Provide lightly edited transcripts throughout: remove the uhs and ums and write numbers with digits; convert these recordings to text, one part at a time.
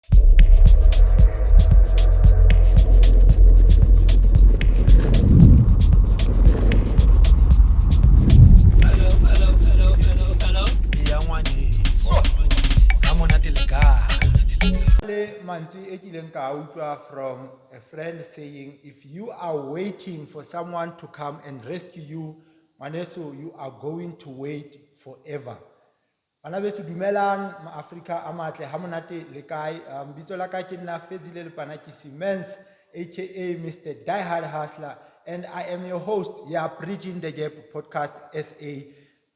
From a friend saying, if you are waiting for someone to come and rescue you, Maneso, you are going to wait forever. Banabeso dumelang ma-Afrika a matle ha monate le kae, bitso la ka ke nna Fezile Lepanakisi Mens, aka Mr. Die Hard Hustler, and I am your host, Bridging the Gap Podcast SA.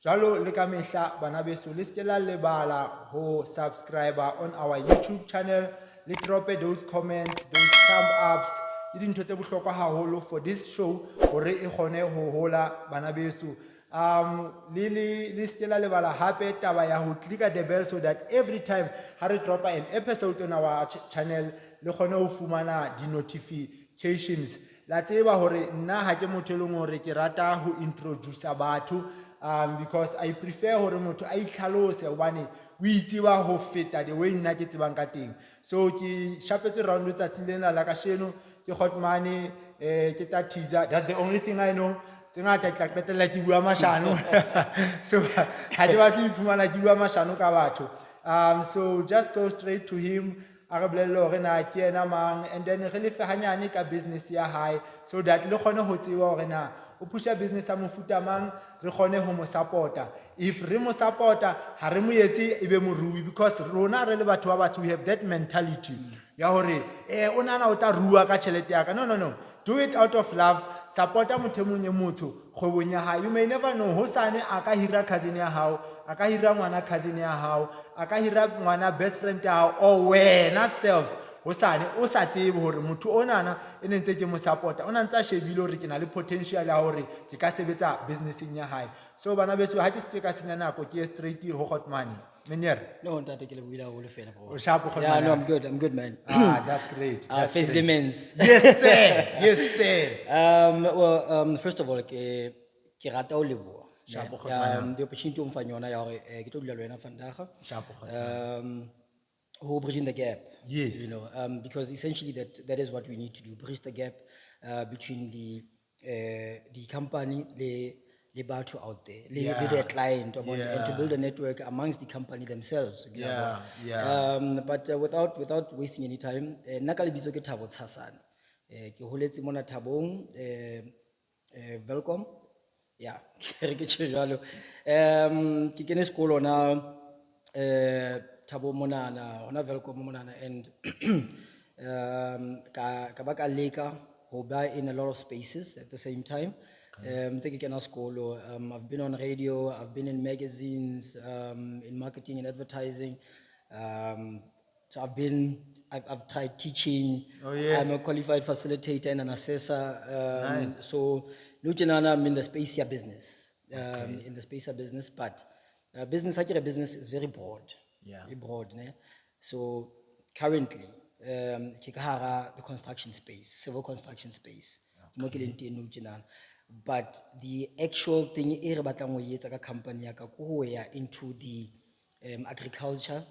Jalo le ka mehla banabeso le ske la lebala ho subscriber on our YouTube channel, le drop those comments, those thumb ups. You didn't tell me for this show, or e kgone ho hola banabeso. Lili skela lebala hape taba ya ho click the bell so that every time I drop an episode on our channel le kgone ho fumana di notifications. La tseba hore nna ha ke motho le ngore ke rata ho introduce batho because I prefer hore motho a itlhalose hobane o itsewa ho feta the way nna ke tsebang ka teng. So ke shapetse round tsatsing lena la ka sheno ke Hotmane ke ta teaser. That's the only thing I know. So ha ke batle iphumana ke bua mashano ka batho. So just go straight to him. And then really hanyane ka business ya high so that le kgone ho tseba hore na o pusha business a mofuta mang re kgone ho mo supporta. If re mo supporta ha re mo etse ebe morui, because rona re le batho ba batho we have that mentality ya hore o nana o ta rua ka tšhelete ya ka. No, do it out of love. Supporta motho mongwe motho kgwebong ya hae. You may never know, hosane a ka hira cousin ya hao, a ka hira ngwana cousin ya hao, a ka hira ngwana best friend ya hao, or wena self hosane o sa tsebe hore motho onana e ne ntse ke mo supporta, o na ntse a shebile hore ke na le potential ya hore ke ka sebetsa businessing ya hae. So bana beso ha ke se ka senya nako ke straight ho Hotmane. No, ntate ke le buile haholo fela bro. Sharp. Yeah, no, I'm good, man. That's great. Face lemens. Yes, sir. Well, first of all, ke rata o leboha. The opportunity o mfang yona ya hore ke tlo dula le wena vandag. Who bridging the gap. Yes. You know, because essentially that is what we need to do, bridge the gap between the company, the batho out there, their client, and to build a network amongst the company themselves. But without wasting any time, nakale bizo ke Thabo Tsasane. Ke holetse mona Thabong, welcome. Yeah, ke jalo. Ke kene sekolo na Thabo monana, ona welcome monana, and ka ba ka leka ho ba in a lot of spaces at the same time. I've been on radio, I've been in magazines, in marketing and advertising. So I've tried teaching. I'm a qualified facilitator and an assessor. Nice. So I'm in the space of business. In the space of business, but business is very broad. Very broad. So currently, the construction space, civil construction space. But the actual thing company into the agriculture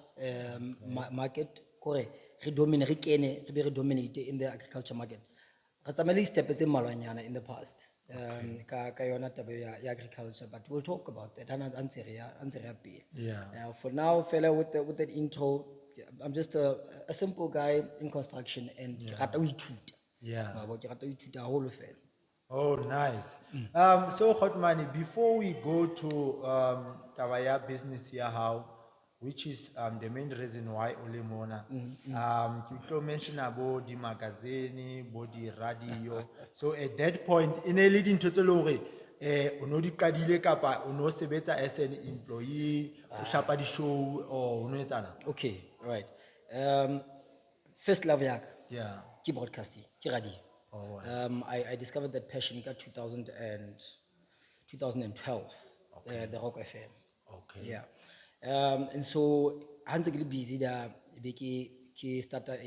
market, we dominate in the agriculture market. In the past, agriculture, but we'll talk about that. For now, fella, with that intro, I'm just a simple guy in construction and Oh, nice. So Hotmane, before we go to Tawaya business here, how, which is the main reason why Olemona, you mentioned about the magazine, body radio. So at that point, in a leading to the lorry, onodi kadile kapa ono sebetsa as an employee, shapa di show or no etana. Okay, right. First love yak. Yeah. Ki broadcasting, ki radio. Oh, wow. I discovered that passion in 2012, the Rock FM. Okay. Yeah. And so I'm really busy that we started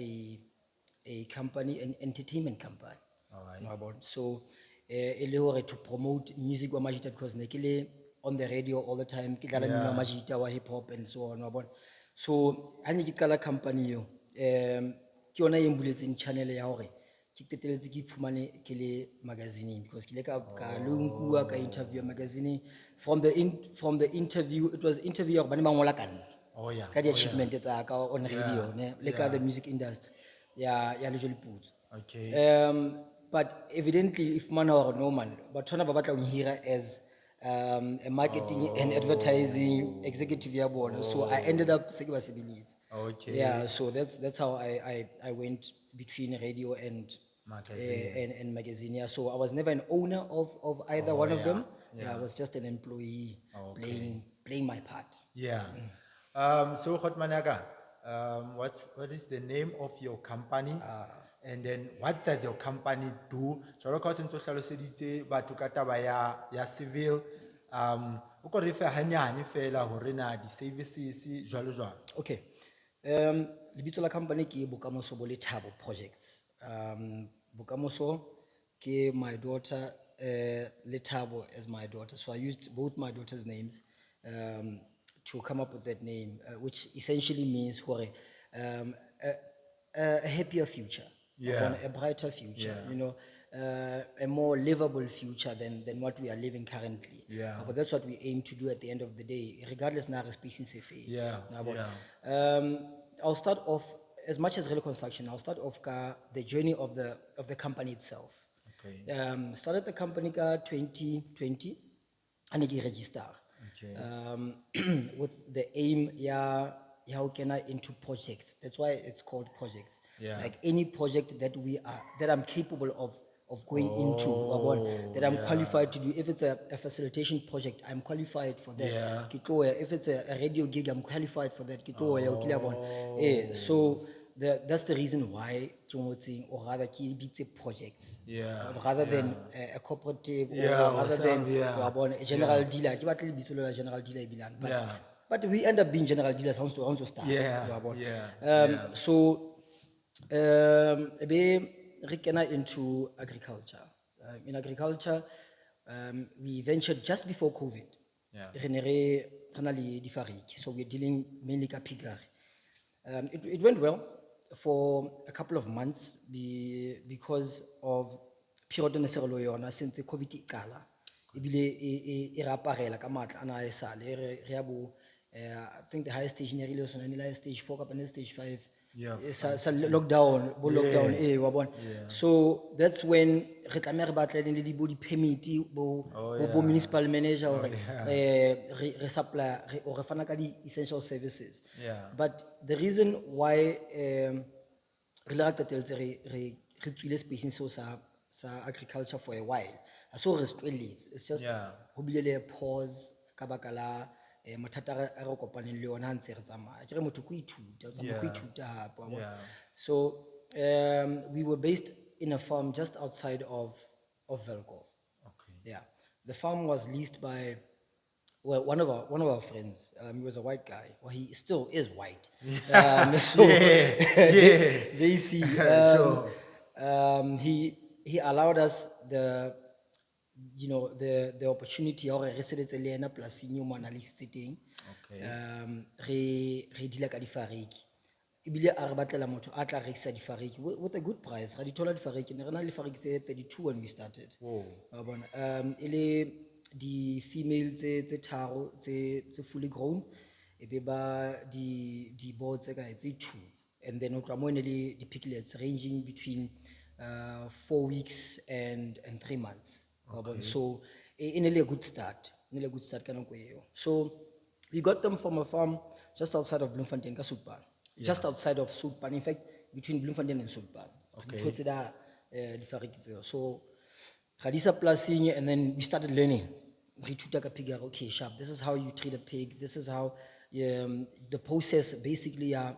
a company, an entertainment company. All right. So to promote music wa majita, because nekile on the radio all the time, majita wa hip hop and so on. So I need to call a company ke yona e mbuletseng channel ya hore ke qeteletse ke iphumane ke le magazine because ke ile ka lo nkuwa ka interview magazine from the interview. It was interview ya hore bane ba ngola ka nna Oh yeah. ka di achievement tsa ka on radio ne le ka the music industry ya Lejo Liputso. Okay. But evidently if man or no man but tona ba batla ho hira as a marketing and advertising executive ya bona, so I ended up se ke ba sebeletse. Okay. Yeah, so that's how I went between radio and Magazine. and magazine. Yeah, so I was never an owner of either one of them. Yeah, I was just an employee playing my part. Yeah. So Khotmanyaga, what is the name of your company? And then what does your company do? Jwalo ka o sentse o hlaloseditse batho ka taba ya civil, o ko re fe hanyane fela hore na di services jwalo jwalo. Okay. Lebitso la company ke Bokamoso bo le Thabo Projects. Bokamoso ke my daughter, le Thabo as my daughter. So I used both my daughter's names to come up with that name, which essentially means a happier future, a brighter future, you know, a more livable future than what we are living currently. Yeah. But that's what we aim to do at the end of the day, regardless now speaking CFE. Yeah. I'll start off, as much as real construction, I'll start off the journey of the company itself. Okay. Started the company 2020 and I register. Okay. With the aim, how can I into projects? That's why it's called projects. Yeah. Like any project that I'm capable of going into, that I'm qualified to do. If it's a facilitation project, I'm qualified for that. Yeah. If it's a radio gig, I'm qualified for that. So that's the reason why or rather projects. Yeah. Rather than a cooperative or rather than a general dealer. General dealer. But we end up being general dealers once to start. So we came into agriculture. In agriculture, we ventured just before COVID. So we're dealing mainly with Pickering. It went well for a couple of months because of period since the COVID kala. I think the highest stage in stage 4 and stage 5. Lockdown. So that's when body permit municipal manager supply or essential services. But the reason why agriculture for a while, it's just pause kabakala. So we were based in a farm just outside of Velko. Yeah, the farm was leased by one of our friends. He was a white guy. Well, he still is white. JC. He allowed us the opportunity or residence Elena plus senior analyst sitting. Redila ka di fariki. Ibile a re batlela motho a tla rekisa di fariki with a good price. Ra di thola di fariki ne rena le fariki tse 32 when we started. Ele di female tse tharo tse fully grown ebe ba di boards tse ka tse 2, and then o tla mo ne le di piglets ranging between 4 weeks and 3 months. So in a good start, so we got them from a farm just outside of Bloemfontein, just outside of Soutpan, in fact between Bloemfontein and Soutpan. So Radisa plusing, and then we started learning. Okay, sharp. This is how you treat a pig. This is how the process basically how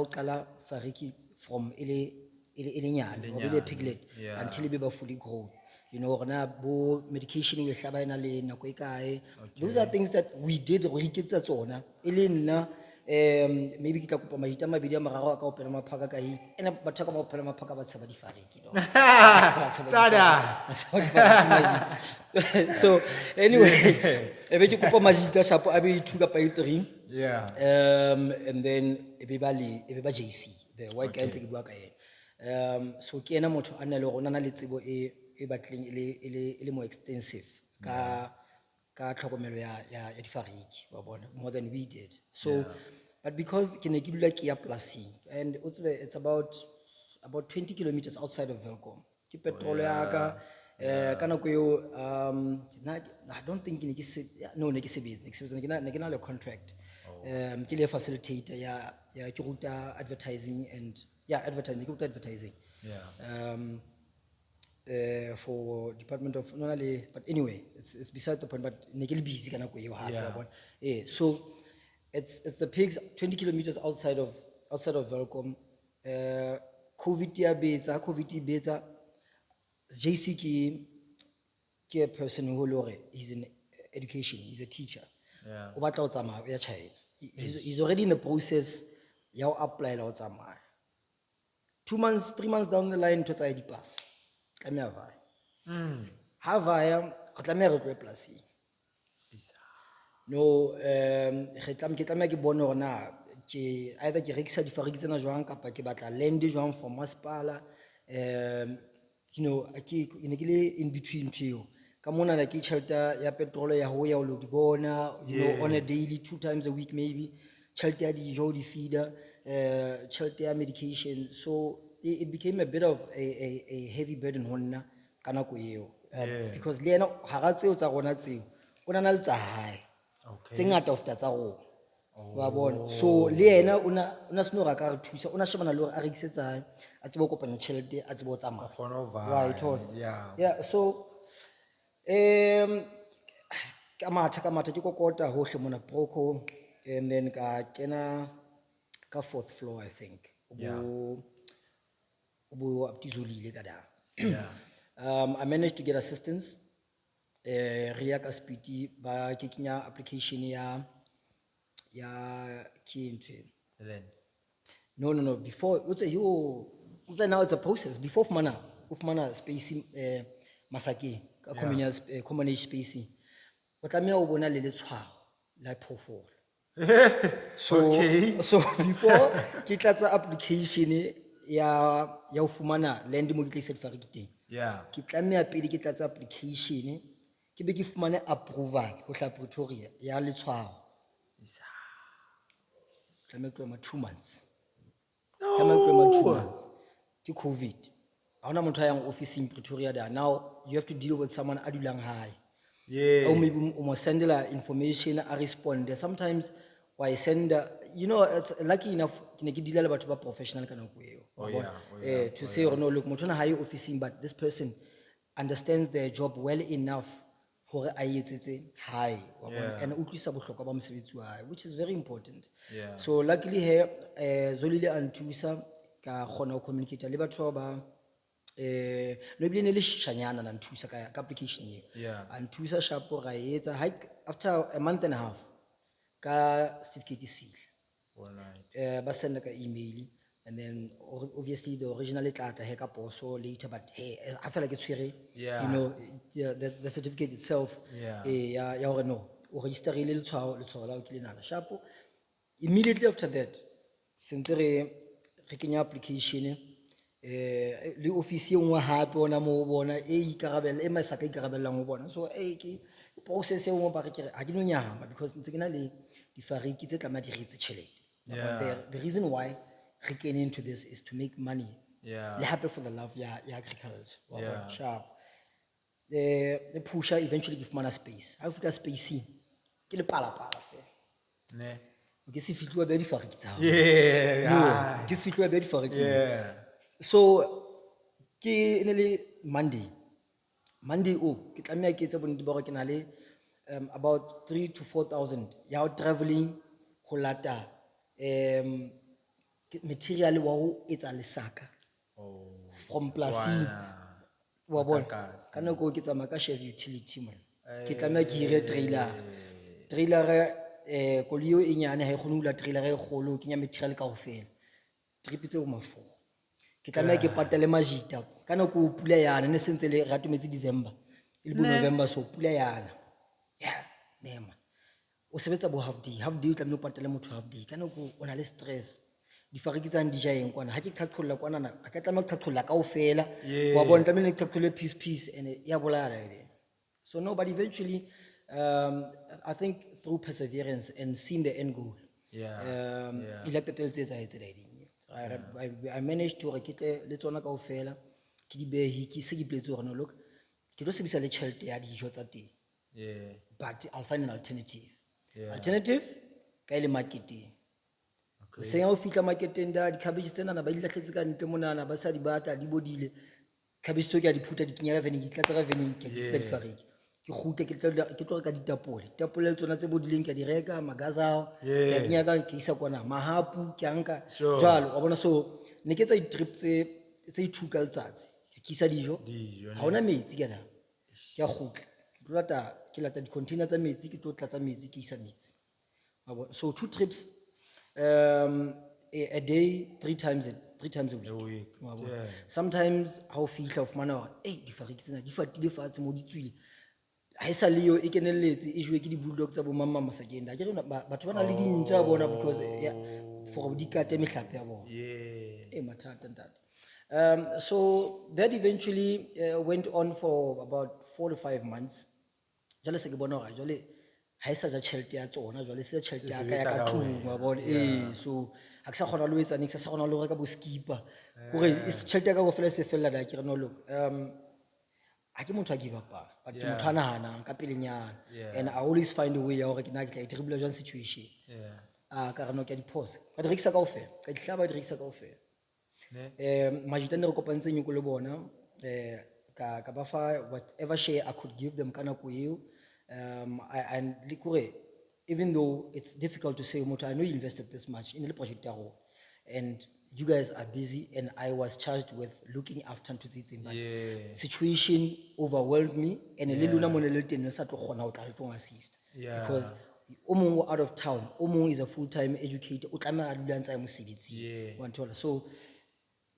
kala fariki from ele piglet until it be fully grown. You know, medication with those are things that we did. Maybe kita kupa mahita mabidi mararo ka opela maphaka ka hi ena batho ka opela maphaka ba tsaba di fariki so anyway ebe ke kupa mahita shapo abe ithuka pa 3 and then ebe ba JC the white guy ntse ke bua ka ena. So ke ena motho a nna le gore o na na le tsebo e batlileng e le more extensive ka tlhokomelo ya difariki wa bona, more than we did. So but because ke ne ke dula ke ya polasing, and it's about 20 kilometers outside of Welkom, ke petrol ya ka ka nako eo I don't think ne ke sebetsa ne ke na le contract ke le facilitator ya ke ruta advertising and advertising, ke ruta advertising for Department of but anyway, it's beside the point, but ne ke le busy ka nako eo hape wa bona. So it's the pigs 20 kilometers outside of Welkom. COVID ya betsa JC ke a person who lore he's in education, he's a teacher. O batla o tsamaya ya China. He's already in the process ya o apply la o tsamaya. 3 months down the line to tsa di pass. Ka me avaya. Ha vaya go tlameha re tlo polasing. No ke tlameha ke bone hore na ke either ke rekisa difariki tsena jwang kapa ke batla land jwang for masepala. You know, ne ke le in between teo. Ka mona na ke tšhelete ya petrol ya ho ya o lo di bona, you know, on a daily 2 times a week maybe. Tšhelete ya dijo di feeder, tšhelete ya medication. So it became a bit of a heavy burden ho nna ka nako eo. Because le ena ha ga tseo tsa rona tseo o na na le tsa hae tse ngata of tsa rona wa bona. So le ena una seno ra ka re thusa, una shebana le hore a rekisetsa hae a tsebo kopanya tšhelete a tsebo tsamaya, right? So kamata ke kokota hohle mona Broko, and then ka kena ka 4th floor, I think. Ubo aptizolile ka da. I managed to get assistance. Ria ka speedy ba ke kenya application ya ke no before now it's a process before ufumana space Masaki communal space o tlameha o bona le letshwao la phofolo. So before ke tlatsa application ya ufumana land mo ke tlisa difariki teng, ke tlameha pele ke tlatsa application ke be ke fumane approval ho hla Pretoria ya letshwao. Tlameha ke ma 2 months. Tlameha ke ma 2 months. Ke COVID. Ha hona motho a yang office in Pretoria there. Now you have to deal with someone a dulang hae. Or maybe o mo sendela information a respond. Sometimes why send you know, it's lucky enough ke deal le batho ba professional ka nako eo. To say no, look, motho na hae officing, but this person understands their job well enough hore a etsetse hae wa bona, and utlwisa bohlokwa ba mosebetsi wa hae, which is very important. So luckily here Zolile antusa ka khona ho communicate le batho ba no bile ne le shanyana na nthusa ka application ye antusa shapo ra etsa after a month and a half ka certificate is feel ba send ka email, and then obviously the original letter he ka poso later, but hey I feel like it's very you know the certificate itself ya hore no o register ile letshwao la o kile nana shapo. Immediately after that since re kenya application le office e nngwe hape ona mo bona ikarabella Masaka ikarabella mo bona, so ke process e nngwe ba re ke ha ke no nyama because ntse ke na le difariki tse tla ma di retse tšhelete. The reason why re kene into this is to make money, le happy for the love ya agriculture wa bona sharp. The pusher eventually give mana space, ha fika space ke le pala fe ke se fitwa be difariki tsa ke se fitwa be difariki. So ke ne le Monday ke tlameha ke etsa bonnete ba gore ke na le about 3,000 to 4,000 ya traveling ho lata material wa ho etsa lesaka from plasing wa bona ka nako ke tsamaya ka Chevy utility man, ke tlameha ke hire trailer kolio e nyane ha e khone hula trailer e kgolo ke nya material kaofela trip tse o mafo ke tlameha ke patale majita ka nako pula yana ne sentse le ratumetse December ile bo November, so pula yana nema o sebetsa bo half day o tlameha o patale motho half day ka nako o na le stress difariki tsane di ja eng kwana ha ke qhaqholla kwana na a ka tlameha ke qhaqholla kaofela Yeah. wa bona tlamehile ke qhaqholle piece and ya bolaya ebe. So no, but eventually I think through perseverance and seeing the end goal, elected I managed to get let's on go fella, Kidibe, Kisi, no look, Kidosibisa le Chelsea, dijo tsa teng. Yeah. But I'll find an alternative. Yeah. Alternative, Kaili marketing. Se o fitla marketeng da di cabbage tsena na ba di latlhetse ka ntle monana ba sa di bata di bodile cabbage so ke a di phuta di kenya ka vening ke tlatsa ka vening ke di sa di fariki ke khute ke tlo ka ditapole tsona tse bodileng ke a di reka magazao ke a kenya ka ke isa kwana mahapu ke anka jalo wa bona so ne ke tsa di trip tse ithuka letsatsi ke isa dijo ha ona metsi ke na ke a khutla ke lata di container tsa metsi ke tlo tlatsa metsi ke isa metsi so 2 trips a day, 3 times a week. Sometimes how feel of mana, di fariki tsena di fatile fatshe mo di tswile. Ha isa le yo e kenelletse e jwe ke di bulldog tsa bo mama masakeng. Ke rena batho bana le dintja bona because for di kate mehlape ya bona. Mathata ntate. So that eventually went on for about 4 to 5 months. Jale se ke bona hore jale ha isa ja tšhelete ya tsona jwale se tšhelete ya ka ya ka tlung wa bona so ha ke sa kgona lo etsa niks sa kgona lo reka bo skipper kore is tšhelete ya ka go fela se fela da ke re no look ha ke motho a give up but ke motho a nahanang ka pelenyana and I always find a way ya hore ke na ke tla e dribble jwa situation ka re no ke di pause ka di rekisa kaofela ka di hlaba di rekisa kaofela majitane re kopantseng go le bona ka ba fa whatever share I could give them kana ko eo and even though it's difficult to say, I know you invested this much in the project, and you guys are busy, and I was charged with looking after to this, but situation overwhelmed me, and a little assist because Omo out of town, Omo is a full-time educator, so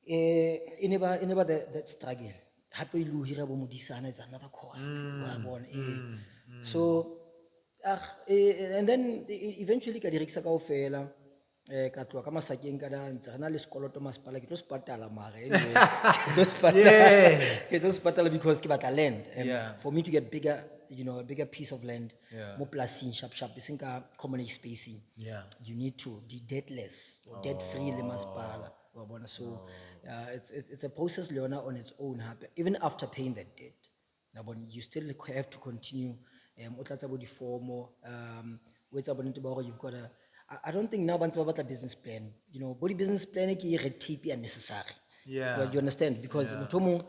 never that struggle. Happy lu hira bo modisana is another cost. So and then eventually ka dirisa ka ofela ka tloa ka masakeng ka da ntse rena le sekoloto masepala ke tlo sepatala mare anyway ke tlo sepatala because ke batla land and for me to get bigger a bigger piece of land mo plasing sharp isn't ka common spacing you need to be deadless or debt free le masepala wa bona so it's a process leona on its own even after paying that debt you still have to continue body formal you've got I don't think now about a business plan body business plan ke red tape unnecessary well, you understand because motomo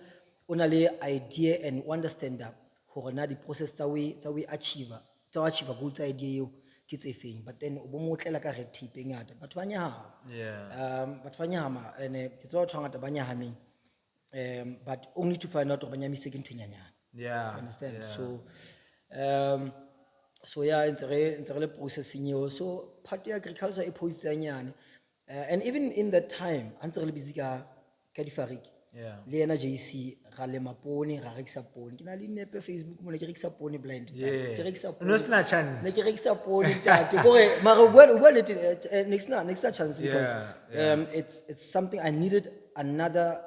onale idea and understand that hore na the process tsa we achieve goal tsa idea yo ke tse feng but then bo mo tlela ka red tape ngata batho ba nyahama batho ba nyahama ene ke tsaba batho ngata ba nyahameng but only to find out banyamise ke ntwenyanyana you understand so it's a processing you so part of agriculture e positsanyane and even in that time antse re busy ka di fariki le ena JC ga le mapone ga rekisa pone ke na le nepe Facebook mo le ke rekisa pone blind ke rekisa pone no sna chance ne ke rekisa pone tate gore mara well next chance because it's something I needed another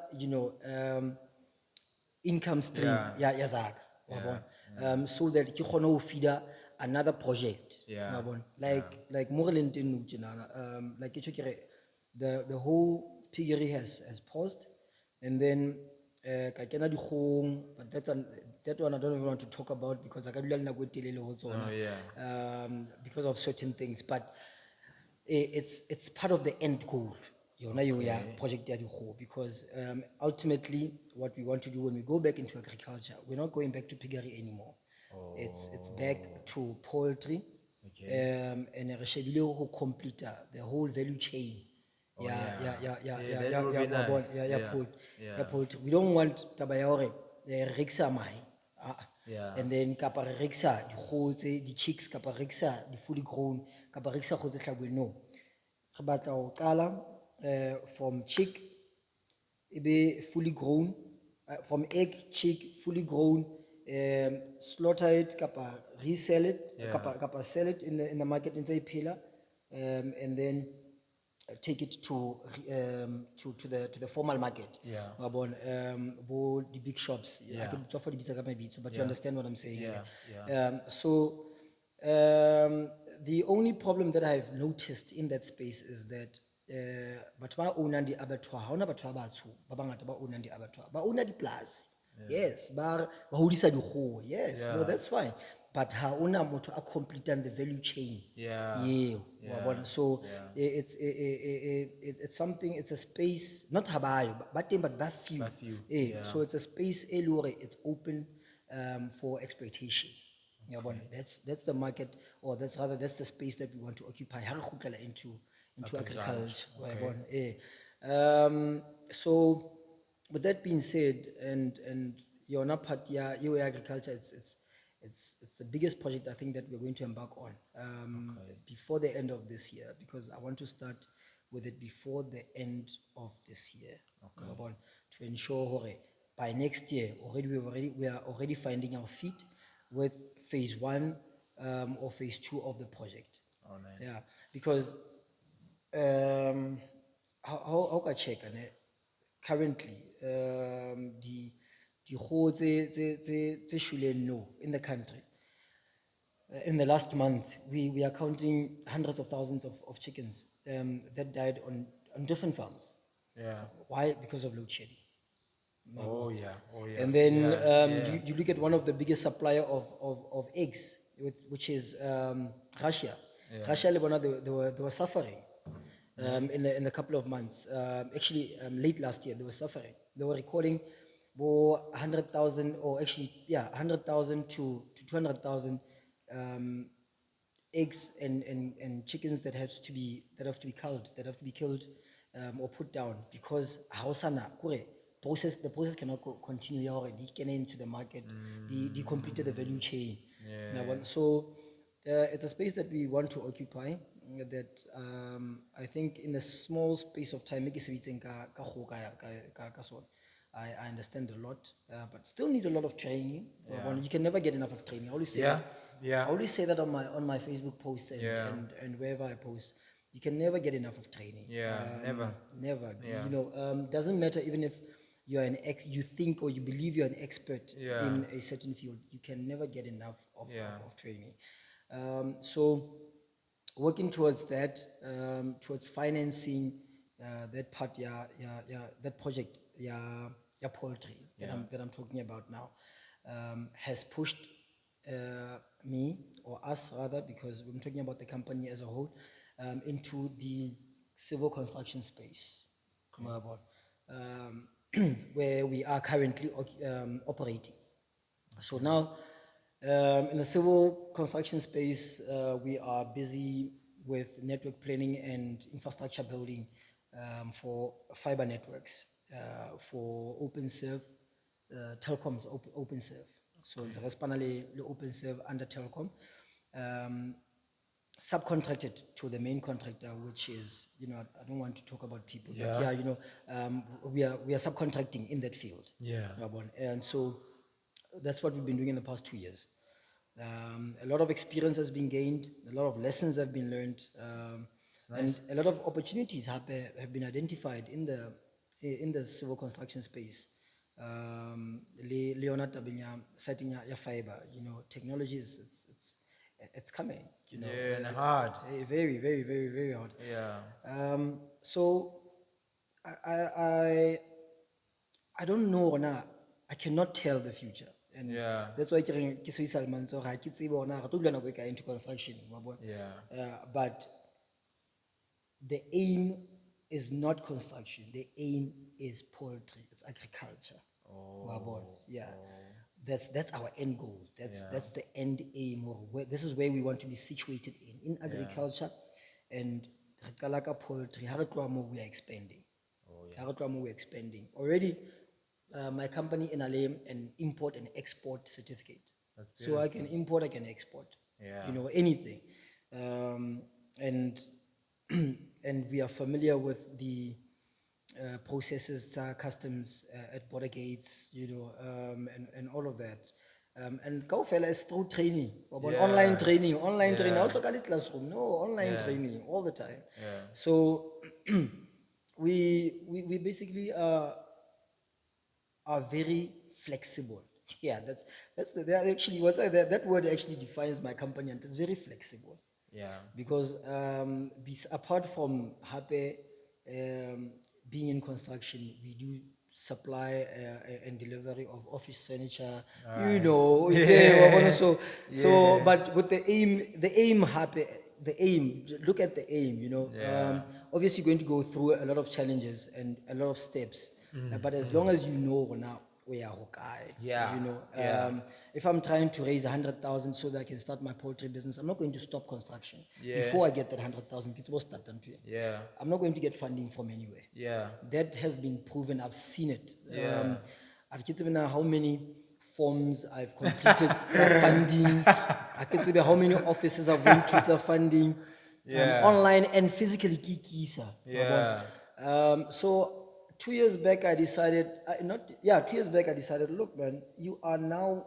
income stream zaka so that you can feed another project like more than like the whole piggery has paused and then but that one I don't even want to talk about because I because of certain things but it's part of the end goal project because ultimately what we want to do when we go back into agriculture, we're not going back to piggery anymore. It's back to poultry and who complete the whole value chain. Poultry. We don't want tabayore reksa mai and then kapa reksa the whole the chicks kapa reksa the fully grown kapa reksa go tse no re batla ho qala from chick be fully grown from egg chick fully grown slaughter it kapa resell it kapa sell it in the market in pillar and then take it to the formal market. Yeah. The big shops. I Yeah. could offer the pizza but you Yeah. understand what I'm saying. Yeah. The only problem that I've noticed in that space is that batho ba ownang di abattoir ha hona batho ba batsho ba bangata ba ownang di abattoir ba owna dipolasi. Yes, ba hodisa dikgoho. Yes, no, Yeah. that's fine, but ha hona motho a completing the value chain. Yeah. Yeah, Yeah. so Yeah. it's something, it's a space, not habayo but ba few. Ba few, Yeah, so it's a space it's open for exploitation. That's the market, or that's the space that we want to occupy. Ha re kgutlela into agriculture. Okay. So with that being said, and your part, agriculture, it's the biggest project I think that we're going to embark on before the end of this year, because I want to start with it before the end of this year. To ensure hore by next year we are already finding our feet with phase 1 or phase 2 of the project. Oh, nice. Yeah, because how can I check currently the kgoho tse shuleng no in the country. In the last month, we are counting hundreds of thousands of chickens that died on different farms. Yeah. Why? Because of load shedding. Oh yeah. And then Yeah. you look at one of the biggest supplier of eggs, which is Russia. Yeah. Russia, they were suffering in the couple of months. Actually, late last year, they were suffering. They were recording 100,000, or actually, 100,000 to 200,000 eggs and chickens that have to be killed or put down, because the process cannot continue already. Get into the market, they completed the value chain. So it's a space that we want to occupy. That I think in a small space of time, I understand a lot, but still need a lot of training. You can never get enough of training. I always say that. Yeah. I always say that on my Facebook posts and wherever I post. You can never get enough of training. Never. Yeah. Doesn't matter even if you're you think or you believe you're an expert in a certain field, you can never get enough of training. So working towards that, towards financing that part, that project, poultry that I'm talking about now, has pushed me, or us rather, because we're talking about the company as a whole, into the civil construction space, where we are currently operating. So now, in the civil construction space, we are busy with network planning and infrastructure building for fiber networks, for OpenServe, Telcom's OpenServe. So it's a OpenServe under Telcom, subcontracted to the main contractor, which is, I don't want to talk about people, but we are subcontracting in that field. And so that's what we've been doing in the past 2 years. A lot of experience has been gained, a lot of lessons have been learned, and a lot of opportunities have been identified in the civil construction space. Leonard citing ya fiber, technology it's coming, and it's hard. Very, very, very, very hard. So I don't know now. I cannot tell the future, and that's why Salman so into construction. But the aim is not construction. The aim is poultry. It's agriculture. That's our end goal. That's the end aim, or this is where we want to be situated in agriculture, and poultry. We are expanding. We're expanding already. My company in Alem an import and export certificate, so I can import, I can export. Anything, and and we are familiar with the processes, customs at border gates, and all of that. And kaofela is through training, Yeah. online training, Yeah. How look at classroom, no, online Yeah. training all the time. Yeah. So we basically are very flexible. Yeah, that actually that word actually defines my company, and it's very flexible. Yeah. Because apart from happy being in construction, we do supply and delivery of office furniture. You know, okay, wabona, so but with the aim. Look at the aim. You know, Yeah. obviously going to go through a lot of challenges and a lot of steps, but as long as you know now we are okay. Yeah, You know, yeah. if I'm trying to raise 100,000 so that I can start my poultry business, I'm not going to stop construction Yeah. before I get that 100,000. It's supposed to start them to. Yeah. I'm not going to get funding from anywhere. Yeah. That has been proven. I've seen it. Yeah. I can't even know how many forms I've completed to funding. I can't even how many offices I've went to to funding. Yeah. Online and physically kikisa. Yeah. So 2 years back, I decided, 2 years back, I decided, look, man, you are now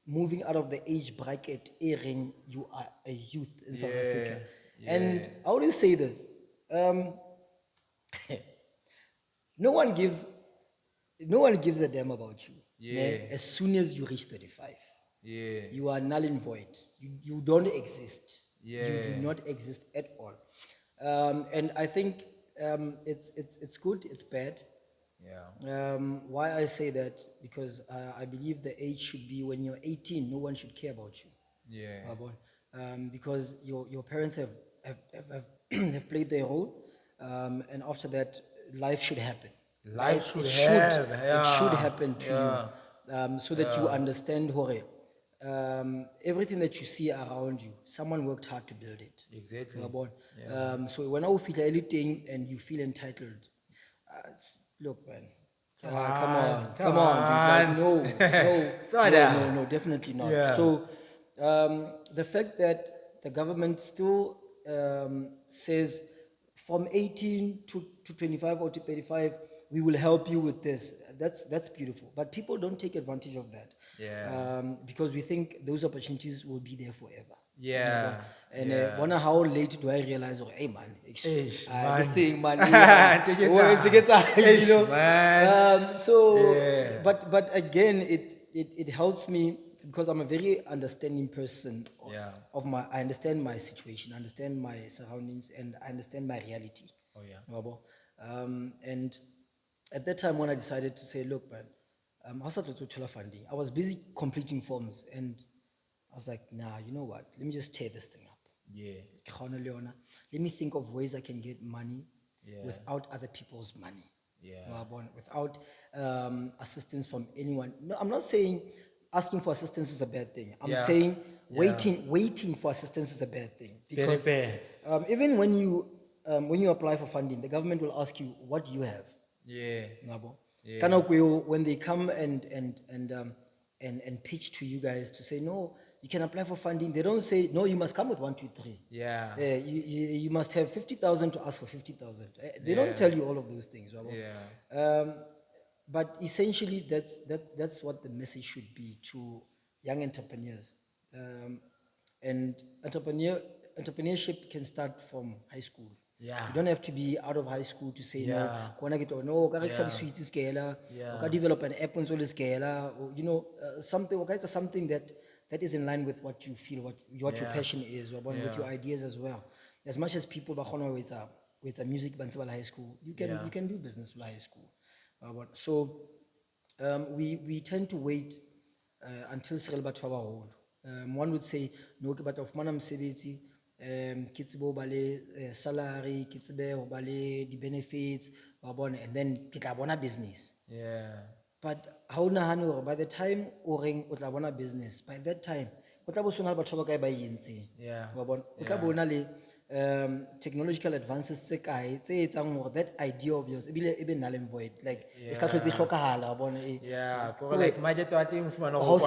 moving out of the age bracket, airing, you are a youth in South Africa. And I always say this, no one gives a damn about you. Yeah. As soon as you reach 35, Yeah. you are null and void. You don't exist. You do Yeah. not exist at all. And I think it's good, it's bad. Yeah. Why I say that, because I believe the age should be when you're 18, no one should care about you. Yeah. Because your parents have have played their role, and after that, life should happen. Life should it have, it should yeah, happen to you, so that you understand hore, everything that you see around you, someone worked hard to build it. Exactly. So when I feel anything and you feel entitled, look, man. Come on, dude. Like, no, no, definitely not. Yeah. So, the fact that the government still says from 18 to 25 or to 35, we will help you with this. That's beautiful. But people don't take advantage of that. Yeah. Because we think those opportunities will be there forever. Yeah. And Yeah. wonder how late do I realize, hey man, Eish, this man. thing, man, Take it time. you know. Man. Yeah. But again, it helps me because I'm a very understanding person. Yeah. I understand my situation, I understand my surroundings, and I understand my reality. Oh, yeah. Yabo. And at that time when I decided to say, look, man, I started to tell funding. I was busy completing forms, and I was like, nah, you know what? Let me just tear this thing up. Yeah. Let me think of ways I can get money Yeah. without other people's money. Yeah. Without assistance from anyone. No, I'm not saying asking for assistance is a bad thing. I'm Yeah. saying Yeah. waiting for assistance is a bad thing. Very bad. Even when you apply for funding, the government will ask you, what do you have? Yeah. Ngabo? Yeah. Kana when they come and pitch to you guys to say, no, you can apply for funding, they don't say, no, you must come with 1, 2, 3. Yeah. You must have 50,000 to ask for 50,000. They don't tell you all of those things. Yabo? Yeah. But essentially, that's what the message should be to young entrepreneurs. And entrepreneurship can start from high school. Yeah. You don't have to be out of high school to say, Yeah. no, ka rekisa di-sweets iskela, Yeah. or ka develop an app on iskela, or something that is in line with what you feel, what your passion is, or with your ideas as well. As much as people with a music band high school, you can do business with high school. So we tend to wait until Cyril Batwa old. One would say, no, but of manam sebeti, kitsibo bale salary, kitsibe bale the benefits, and then kitabona business. Yeah. But how na by the time oring utlabona business, by that time, utlabo sona batho ba kae ba yentse. Yeah. Utlabona le technological advances tse kae tse etsang hore that idea of yours ebe null and void, like e ska tlhotse hlokahala bona Yeah. Like market wa teng fumana how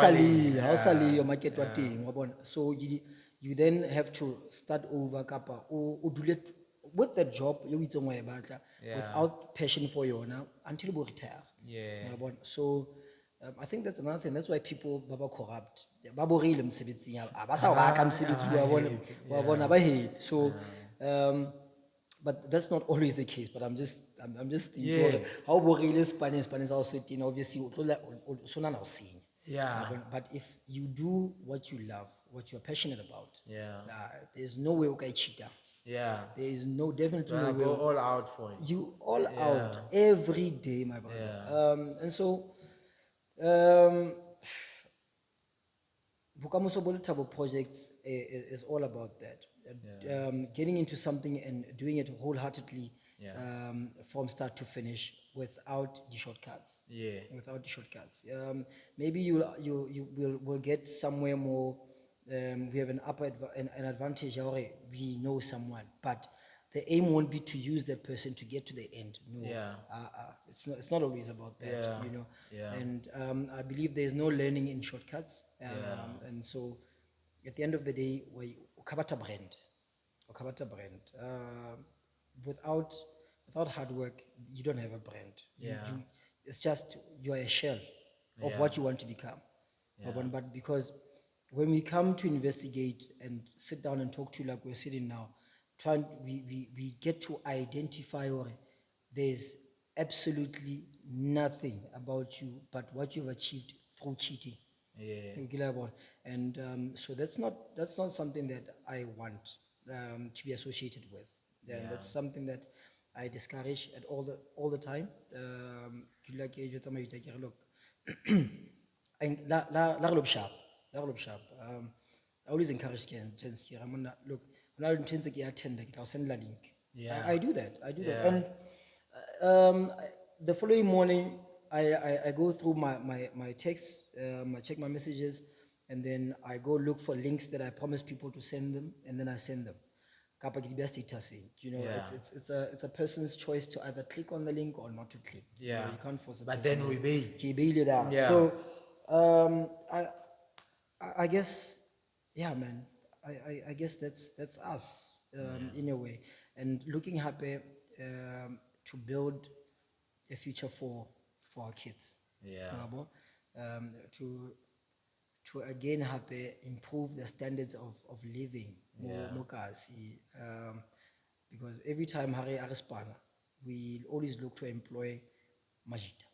sali your market wa teng wa bona. So you then have to start over kapa o dule with that job you itseng wa e batla without passion for yona until you retire. Yeah. So I think that's another thing. That's why people baba corrupt. Baborile msebetsing ya abasa o baka msebetsi wa bona ba happy. So but that's not always the case. But I'm just thinking Yeah. how borile Spanish also sitting obviously so now seeing. Yeah. But if you do what you love, what you're passionate about, Yeah. there's no way okay cheat. Yeah. There is definitely no Gonna way. go all out for it. You all out every day, my brother. Yeah. And so, Bukamuso Bolu Thabo projects is all about that. Getting into something and doing it wholeheartedly from start to finish without the shortcuts. Yeah. Without the shortcuts. Maybe you will get somewhere more. We have an advantage already. We know someone, but the aim won't be to use that person to get to the end. No, Yeah. it's not always about that, Yeah. you know. Yeah. And I believe there's no learning in shortcuts. And so, at the end of the day, we ukabata brand. Without hard work, you don't have a brand. It's just you're a shell of what you want to become. But because when we come to investigate and sit down and talk to you like we're sitting now, we get to identify or there's absolutely nothing about you but what you've achieved through cheating. Yeah. You get about, and so that's not something that I want to be associated with. And that's something that I discourage at all the time. Look, and la re lo sharp. I always encourage Jens here. Look, when I intend to get attended, I'll send a link. Yeah. I do that. And the following morning, I go through my texts, I check my messages, and then I go look for links that I promise people to send them, and then I send them. Kapa ke di beha statuseng. You know, it's a person's choice to either click on the link or not to click. You know, you can't force a But person. then we bail. Ke beile da. Yeah. So I guess, yeah, man. I guess that's us in a way, and looking happy to build a future for our kids. Yeah. Yabo. To again happy improve the standards of living more kasi, because every time Hari Arispana, we always look to employ Majita.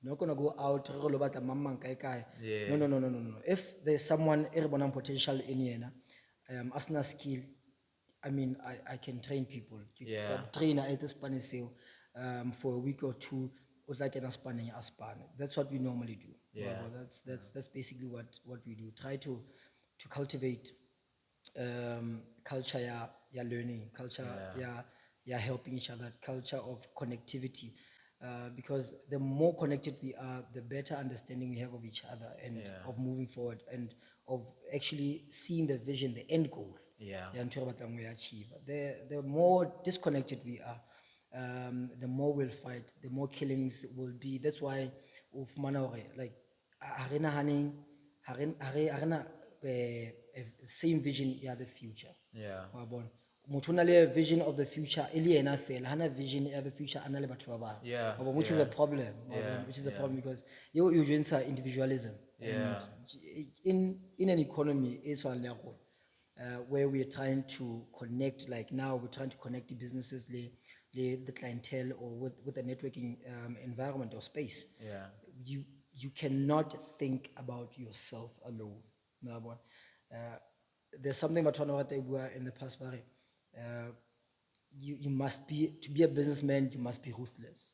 Not gonna go out Yeah. no. If there's someone everyone potential in here, asna skill, I mean I can train people. Yeah. Trainer at Spanish for a week or two, or like an Spanish aspan. That's what we normally do. Yeah. That's basically what we do. Try to cultivate culture ya learning, culture ya helping each other, culture of connectivity. Because the more connected we are, the better understanding we have of each other and of moving forward and of actually seeing the vision, the end goal. And to what we achieve. The more disconnected we are, the more we'll fight, the more killings will be. That's why of Manaure, like harina same vision the future. Motho o na le vision of the future eli ena fela hana vision of the future ana le batho ba bang. Which is a problem. Which is a problem because you join individualism. And in an economy is where we are trying to connect, like now we're trying to connect the businesses, the clientele, or with the networking environment or space. You cannot think about yourself alone. There's something about in the past, you must be, to be a businessman, you must be ruthless.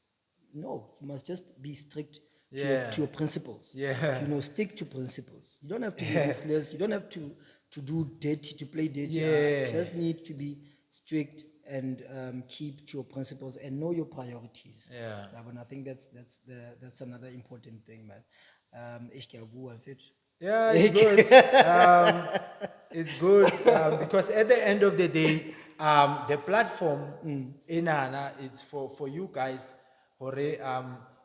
No, you must just be strict to your principles. You know, stick to principles. You don't have to be ruthless. You don't have to do dirty, to play dirty. You just need to be strict and keep to your principles and know your priorities. And I think that's another important thing, man. Yeah, it's good. It's good because at the end of the day, the platform it's for you guys. Hore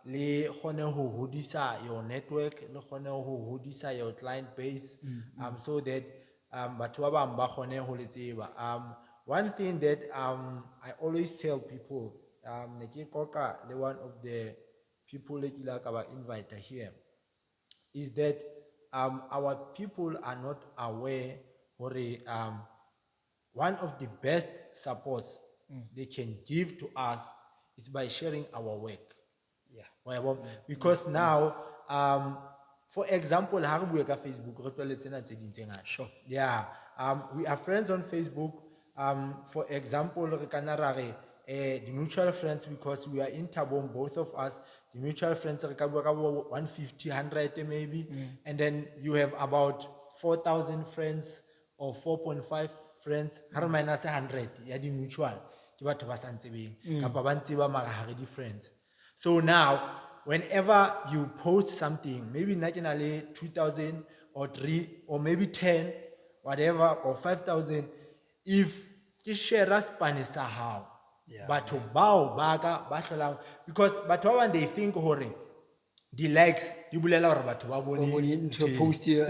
le khone ho hodisa your network, le khone ho hodisa your client base, so that batho ba bang ba khone ho le tseba. One thing that I always tell people, ne ke qoqa le one of the people like Ilakaba invite here is that our people are not aware or one of the best supports they can give to us is by sharing our work. Yeah. Wa bona? Because now, for example, ha re bua ka Facebook, re tlwaetse tsena tse ding tse ngata. Sure. Yeah, we are friends on Facebook. For example, re kana ra re the mutual friends, because we are in Thabo, both of us, the mutual friends re ka bua ka bo 150, 100 maybe, and then you have about 4,000 friends or 4.5 friends, ha re minus 100 ya di mutual, ke batho ba sa ntsebeng, kapa ba ntseba mara ha re di friends. So now, whenever you post something, maybe nationally 2,000 or 3 or maybe 10, whatever, or 5,000, if you share a span sa how, Yeah. batho bao baka ba hlolang, because batho ba bang they think hore the likes di bolela hore batho ba bone bone into a ntho e. post here.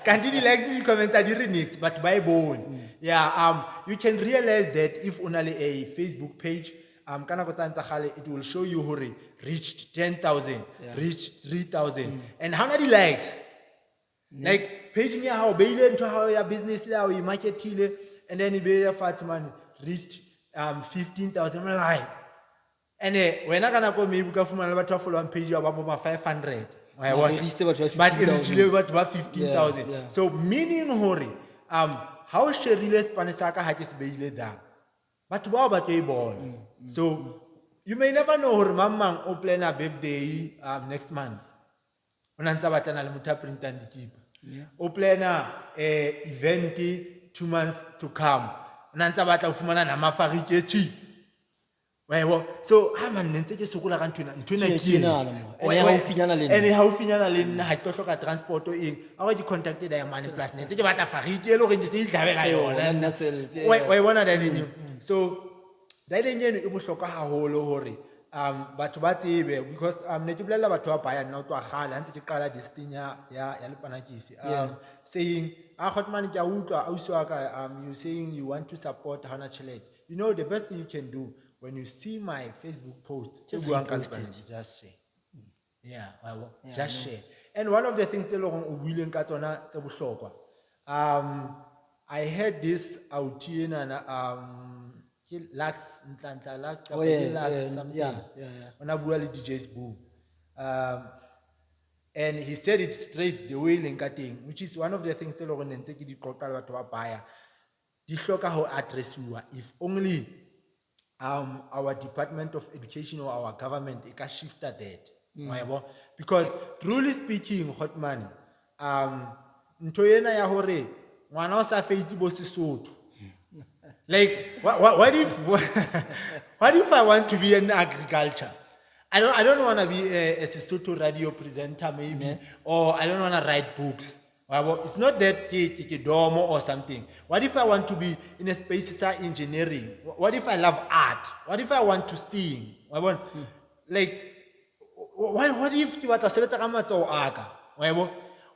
Kanti di likes di comments are di remix but by bone. Yeah, you can realize that if only a Facebook page, kana go tsa gale, it will show you hore reached 10,000, reached 3,000, and how many likes? Like page ya how beile ntho how ya business ya o marketile, and then be ya Fatman reached 15,000 like. And when I gonna go maybe ka fumana batho ba follow page ya ba bo 500. Mara e reached batho ba But it 15,000. reached batho ba 15,000. Yeah, yeah. So meaning hore how sherile span sa ka ha ke se beile da. Batho ba ba tlo e bona. So you may never know hore mamang o plan a birthday next month. Ona ntse ba tlana le motho a printang dikipa. O plan a event 2 months to come. Ona ntse ba tla fumana na mafarike cheap. So man ntse ke sokola ka ntwena Ke nahana mo. And e haufinyana le nna. And haufinyana le nna ha ke tlo hloka transport o eng a go di contacted ya mane plus ntse ke batla farike le gore ntse ke itlhabela yona nna self, yeah. wa bona daleng so daleng eno e bohlokwa haholo hore batho ba tsebe, because ne ke bolela batho ba baya nna o twa gala ntse ke qala this thing ya lepanakisi saying Khotman ke a utlwa ausi wa ka you saying you want to support Hana Chilet. You know the best thing you can do when you see my Facebook post, Just go and repost it. Lepanakisi, just share. Yeah, just share. And one of the things that willing katona tse bohlokwa. I had this out here and Lux Oh, yeah, Lux something. yeah. When I le DJ's Boom. And he said it straight the way linkating, which is one of the things that ntse ke di qoqa le batho ba baya. Di hloka ho addressiwa if only our Department of Education or our government it can shift that. Because truly speaking, hot money, ntho ena ya hore ngwana o sa feitsi bo Sesotho. Like what if what if I want to be in agriculture? I don't want to be a Sesotho radio presenter maybe, or I don't want to write books. It's not that domo or something. What if I want to be in a space engineering? What if I love art? What if I want to sing? Like, what if you want to say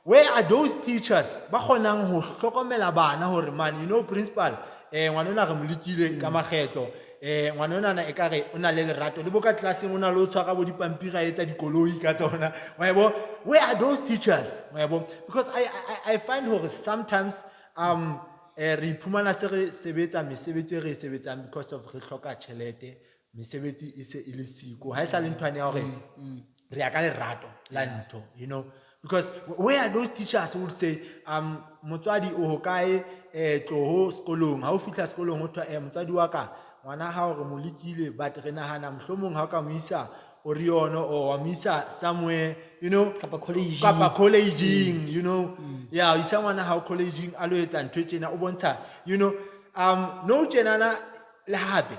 where are those teachers? Ba kgonang ho hlokomela bana hore man, you know, principal, ngwanona re molikile ka makgetlo, ngwanona na ekare o na le lerato le boka classeng o na lo tshwara bo dipampiri a etsa dikoloi ka tsona. Where are those teachers? Because I find hore sometimes re iphumana se re sebetsa mesebetsi re sebetsang because of re hloka tjhelete, mesebetsi e se e le siko ha e sa le ntwane ya hore re ya ka lerato la ntho, you know. Because where are those teachers who would say motswadi o hokae tloho sekolong ha o fihla sekolong ho thwa motswadi wa ka ngwana ha o re molikile but re nahana mohlomong ha o ka mo isa Oriono or Misa somewhere, you know, Kapa colleging, you know. Yeah, is someone how colleging always and twitching ubonta, you know. No genana lahabe.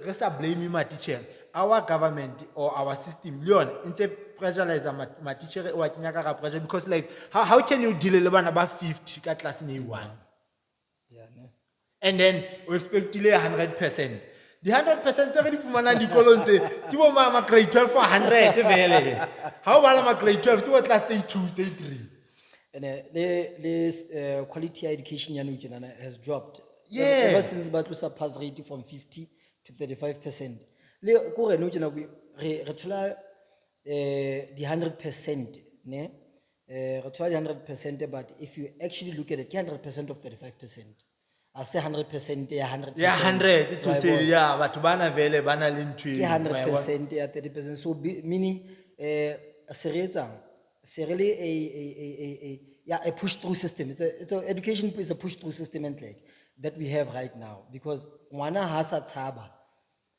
Resa blame my teacher. Our government or our system, Leon, inte pressurize my teacher or kinyaka pressure because like how can you deal with about 50 ka class in one? Yeah, no. And then we expect delay 100%. The 100% already from an dikolon say, you want my grade 12 for 100. How about my grade 12? You want class day 2, day 3? And this quality education has dropped. Yeah. Ever since Batlusa pass rate from 50 to 35%. Le kore no jena re thola the 100%, ne? Re thola di 100%, but if you actually look at it, 100% of 35%. I say 100% ya 100%. Yeah, 100 to Wa say, bona? yeah, but bana vele, bana lintwi. Ke 100% ya 30%. So meaning se re etsang, se re le a push through system. It's a education is a push through system and like that we have right now, because ngwana ha sa tshaba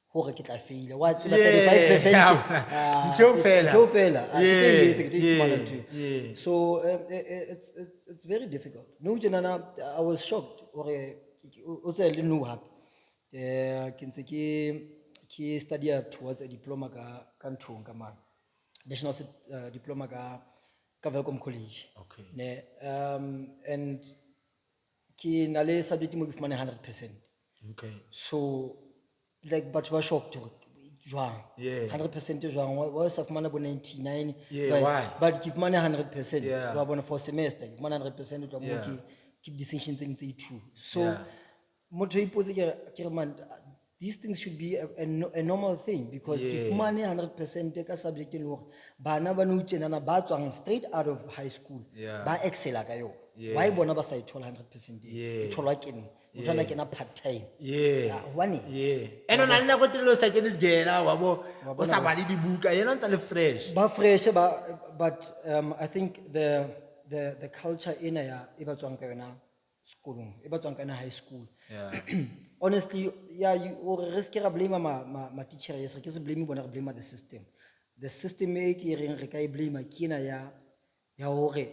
hore ke tla fail. Wa tseba 35%. yeah. Ntho fela. Ntho fela. Ah, ke tlo e etsa, ke tlo e fumana Yeah, ntho. yeah. So it's very difficult. No jenana, I was shocked or o tse le no happy. Ke ntse ke study towards a diploma ka nthong ka mane. National diploma ka Welcome College. Okay. Ne and ki na le subject mo ke fumane 100%. Okay. So like but we shocked jwang. Yeah. 100% jwang wa sa fumana bo 99. Yeah, why? But give money 100%. Yeah. Wa bona for semester give money 100% to mo Yeah. ke decisions tse 2. So Yeah. motho ipotse ke re man, these things should be a normal thing, because Yeah. if money 100% ka subject le hore bana ba no tsenana ba tswang straight out of high school Yeah. ba excel ka yo. Yeah. Why bona ba sa ithola 100%? Yeah. Ithola kene motho kena part time. Yeah. Wani? Yeah. And on alina go tlo sa kene gela wabo o sa bali dibuka yena ntse le fresh. Ba fresh but I think the culture in ya e ba tswang ka yona schoolong, e ba tswang ka yona high school. Yeah. Honestly, yeah, you or risk ra blame ma teacher, yes, ke se blame bona, re blame the system. The system e ke reng re ka e blame ke ena ya hore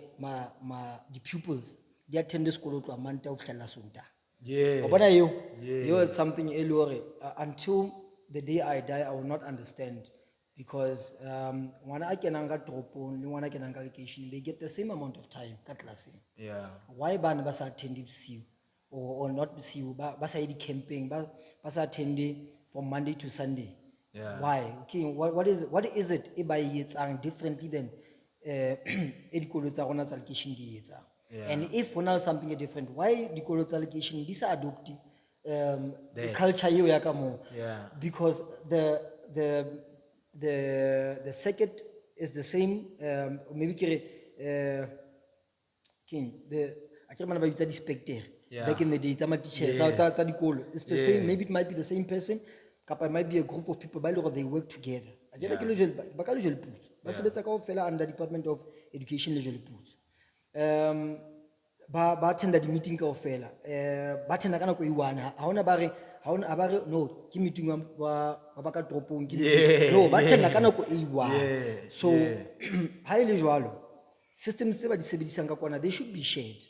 the pupils they attend the school to amanta of hlala sonta. Yeah. Bona you Yeah. it's something elore until the day I die I will not understand, because ngwana a kenang ka toropong le ngwana a kenang ka location, they get the same amount of time ka classing. Yeah. Why bana ba sa attend bosiu or not bosiu ba sa di camping ba sa attend from Monday to Sunday? Yeah. Why? Okay, what is it e ba e etsang differently than edikolo tsa rona tsa location di etsa? Yeah. And if we know something different, why dikolo tsa location di sa adopt That. culture eo ya ka mo? Yeah. Because the circuit is the same, maybe King, I can't remember it's a spectator. Yeah. Back in the day, teachers, Yeah. it's the Yeah. same, maybe it might be the same person, kapa it might be a group of people, but they work together. Yeah. Under Department of Education, ba attend the meeting ka ofela ba attend ka nako e one ha ona bare no ke meeting wa ba ka toropong ke Yeah, no ba attend yeah. ka nako e one. Yeah, So yeah. ha ile jwalo systems tse ba di sebedisang ka kwana, they should be shared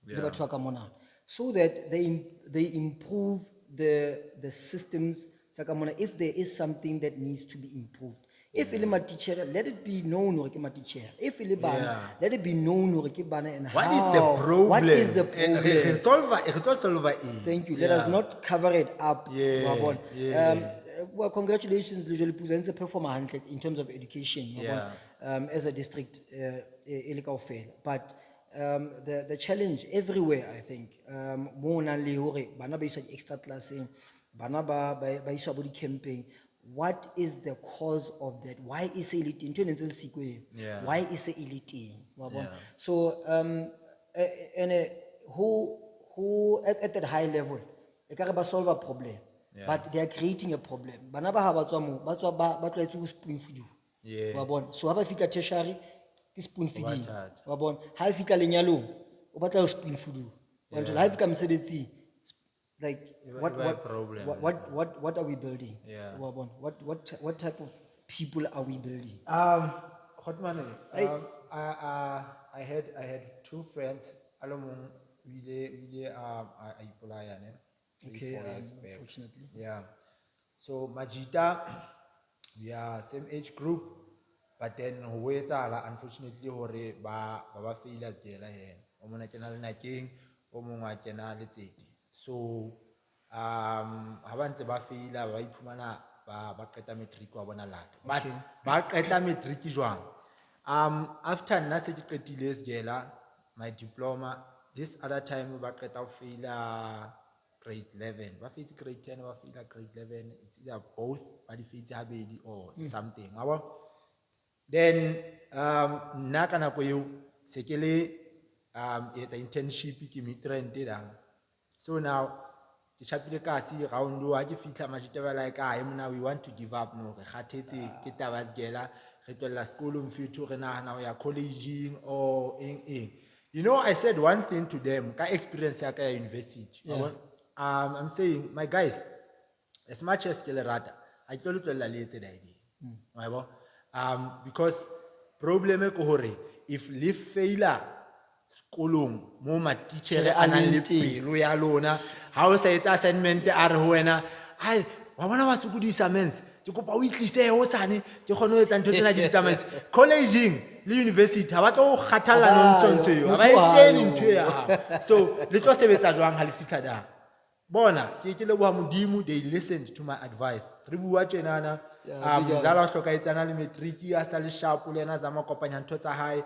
le Yeah. batho ba ka mona, so that they improve the systems tsa ka mona if there is something that needs to be improved. If ile ma teacher, let it be known hore ke ma teacher. If ile bana, Yeah. let it be known hore ke bana, and What how. is the problem? What is the And problem? re tlo solve it. Thank you. Let us not cover it up. Yeah, wa bona. yeah. Well, congratulations, usually presents a performance in terms of education, wa Yeah. bona, as a district, ele kaofela. But the challenge everywhere, I think, more na le hore bana ba iswa extra classing, bana ba iswa bo di camping. What is the cause of that? Why is it elite? Yeah. Why is it elite? Yeah. So who at that high level, they can solve a problem, Yeah. but they are creating a problem. Bana ba ha ba tswa mo, ba tswa ba tlwaetse ho spoon feed you. Yeah. Wa bona. So ha ba fika tertiary, ke spoon feeding. thata. Wa bona. Ha e fika lenyalong, o batla ho spoon feed you. Wa ntho, ha e fika mosebetsing, like problem. what are we building? Yeah. Wa bona. What type of people are we building? Hotman, Hey. I had two friends. Alomong we ipolaya ne. 3-4 Okay, years back. unfortunately. Yeah. So Majita, we are same age group, but then unfortunately hore ba failures jela he. Omona kena le naking, omongwa kena le tsedi. So ha ba ntse ba faila ba iphumana ba qeta matric wa bona lata. But Okay. ba qeta matric jwang. After nna se ke qetile sgela my diploma, this other time ba qeta ho faila grade 11. Ba fetse grade 10 ba faila grade 11. It's either both ba di fetse habedi or something. Wa bona? Then nna ka nako eo se ke le etsa internship ke migrant dang. So now ke chapile kasi round wa ke fitla majitaba like mna we want to give up no re khathetse ke taba zgela re tlolla sekolo mfethu re nahana ho ya colleging or eng. You know, I said one thing to them ka experience ya ka ya university. Yeah. I'm saying, my guys, as much as ke le rata I tlo le tlolla le etse idea. Wa bo? Because problem e ko hore if le failure skolong mo ma teacher Tjhe, a nang le nnete. pelo ya lona ha o sa etsa assignment a re ho wena ai wa bona wa sokodisa mens ke kopa o itlise ho sane ke kgone ho etsa ntho tsena ke di tsamaisa colleging le university ha ba tlo kgathalla nonsense eo ha ba motho wa etseni hao. ntho ya hao. So le tlo sebetsa jwang ha le fihla da bona ke leboha modimo they listened to my advice re bua tjenana Yeah, big mzala o ups. hlokaetsana le matric a sa le sharp le yena zama kopanya ntho tsa hae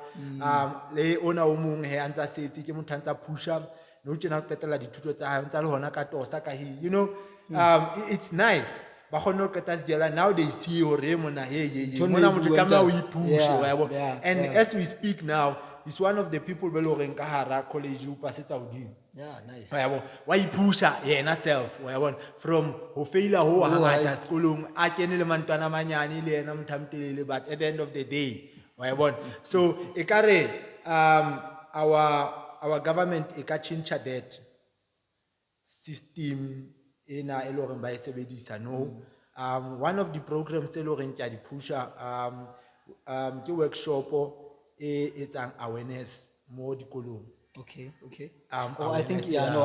le ona o mong he a ntsa setse ke motho a ntsa pusha no tjena o qetela dithuto tsa hae o ntsa le hona ka tosa ka hi you know it's nice ba khona o qeta segela now they see hore mona mona motho ka ma o ipushe Yeah, wa yabo yeah, and yeah. as we speak now he's one of the people be lo reng ka hara college o pasetsa hodimo. Yeah, nice. Wa ipusha yena self wa yabona from ho faila ho hangata high sekolong a kene le mantwana manyane le yena mothamtelele but at the end of the day wa yabona so ekare our government e ka change that system ena e lo reng ba e sebedisa no one of the programs e lo reng ke a di pusha ke workshop e etsang awareness mo dikolong. Okay. Oh, I think, awareness, yeah, no,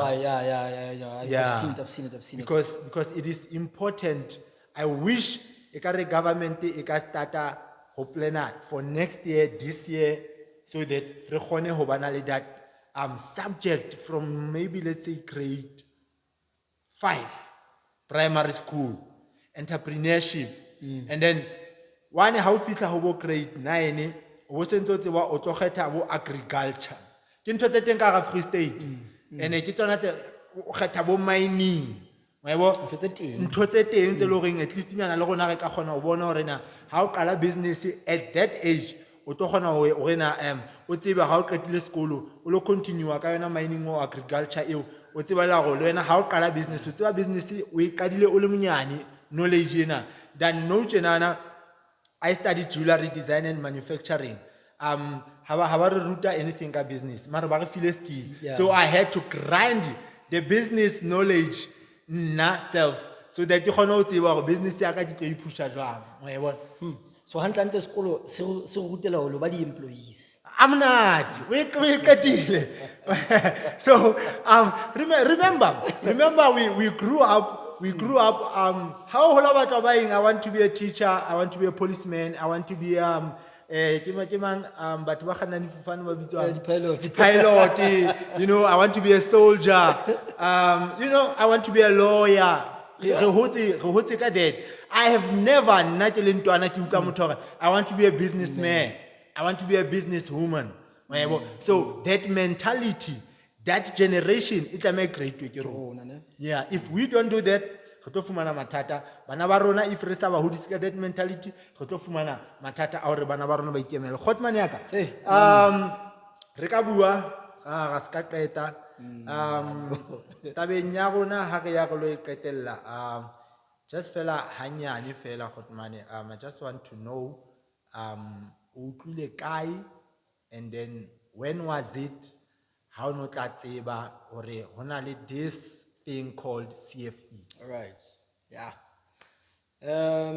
yeah. I've seen it. Because it is important. I wish the government e ka starta ho plana for next year, this year, so that re kgone ho bana le that subject from maybe let's say grade 5 primary school entrepreneurship and then one how fitla ho bo grade 9 o sentse o tseba o tlo kgetha bo agriculture ke ntho tse teng ka ga Free State ene ke tsona tse o kgetha bo mining wa bo ntho tse teng tse le reng at least nyana le rona re ka kgona ho bona hore na ha o qala business at that age o tlo kgona ho rena o tsebe ha o qetile sekolo o lo continue ka yona mining or agriculture eo o tseba la go le wena ha o qala business o tseba business o e qadile o le monyane knowledge ena then no tjenana I studied jewelry design and manufacturing. Have I ruta anything ka business? Mara ba re file skill. Yeah. So I had to grind the business knowledge na self so that you know tseba business ya ka ke tlo ipusha jwang. Wa e bona? So hantlante sekolo se rutela ho lo ba di employees. I'm not. We katile. So remember we grew up. How old about buying? I want to be a teacher. I want to be a policeman. I want to be but Pilot. pilot. You know, I want to be a soldier. You know, I want to be a lawyer. I have never I want to be a businessman. I want to be a businesswoman. So that mentality, that generation, it's a great way. Yeah, if we don't do that, re tlo fumana mathata. Bana ba rona if re sa ba hodisa that mentality, re tlo fumana mathata a hore bana ba rona ba ikemela. Khotman ya ka. Re ka bua ga ska qeta. Tabeng ya rona ha re ya go lo e qetella. Just fela hanyane fela Khotman. I just want to know o utlwile kae and then when was it? How no tla tseba hore hona le this thing called CFE. All right. Yeah. Now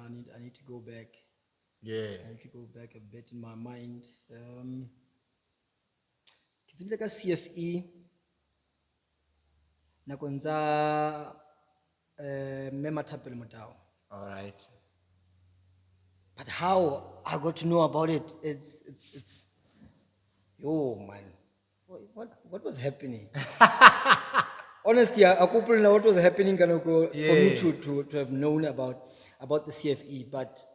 I need to go back. Yeah. I need to go back a bit in my mind. Ke tsebile ka CFE. Nakong tsa mme Mathapelo Motao. All right. But how I got to know about it, it's man. What was happening? Honestly, I couldn't know what was happening for me to have known about the CFE, but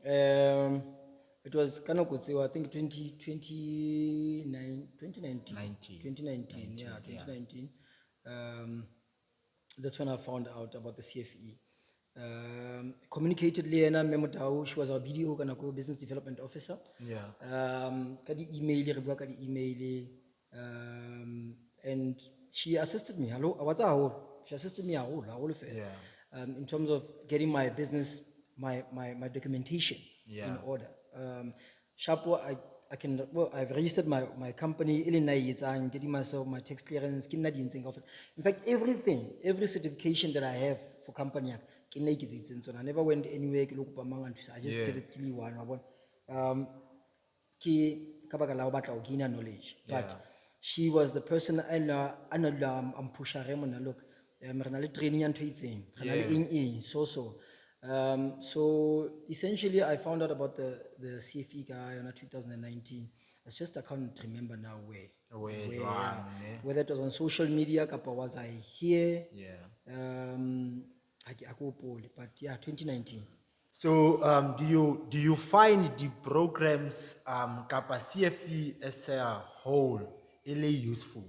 it was kind of good. So I think 2019, yeah, 2019. That's when I found out about the CFE. Communicated Liana Memotao, she was our BDO, Kanako Business Development Officer. Yeah. Kadi email, kadi email, and she assisted me. Hello, what's our She assisted me a whole affair. Yeah. In terms of getting my business, my documentation in Yeah. order. Shapo, I can, well, I've registered my company, I'm getting myself my tax clearance, in fact, every certification that I have for company, so I never went anywhere, I just Yeah. did it till one. Ke ka baka la ho batla ho gain knowledge, but Yeah. she was the person I'm pushing him. Look, re na le training ya ntho e itseng, re na le eng, so. So essentially, I found out about the CFE guy in 2019. It's just I can't remember now Where, yeah. ne? Whether it was on social media, kapa was I here? Yeah. I go poorly, but yeah, 2019. So do you find the programs kapa CFE as a whole really useful?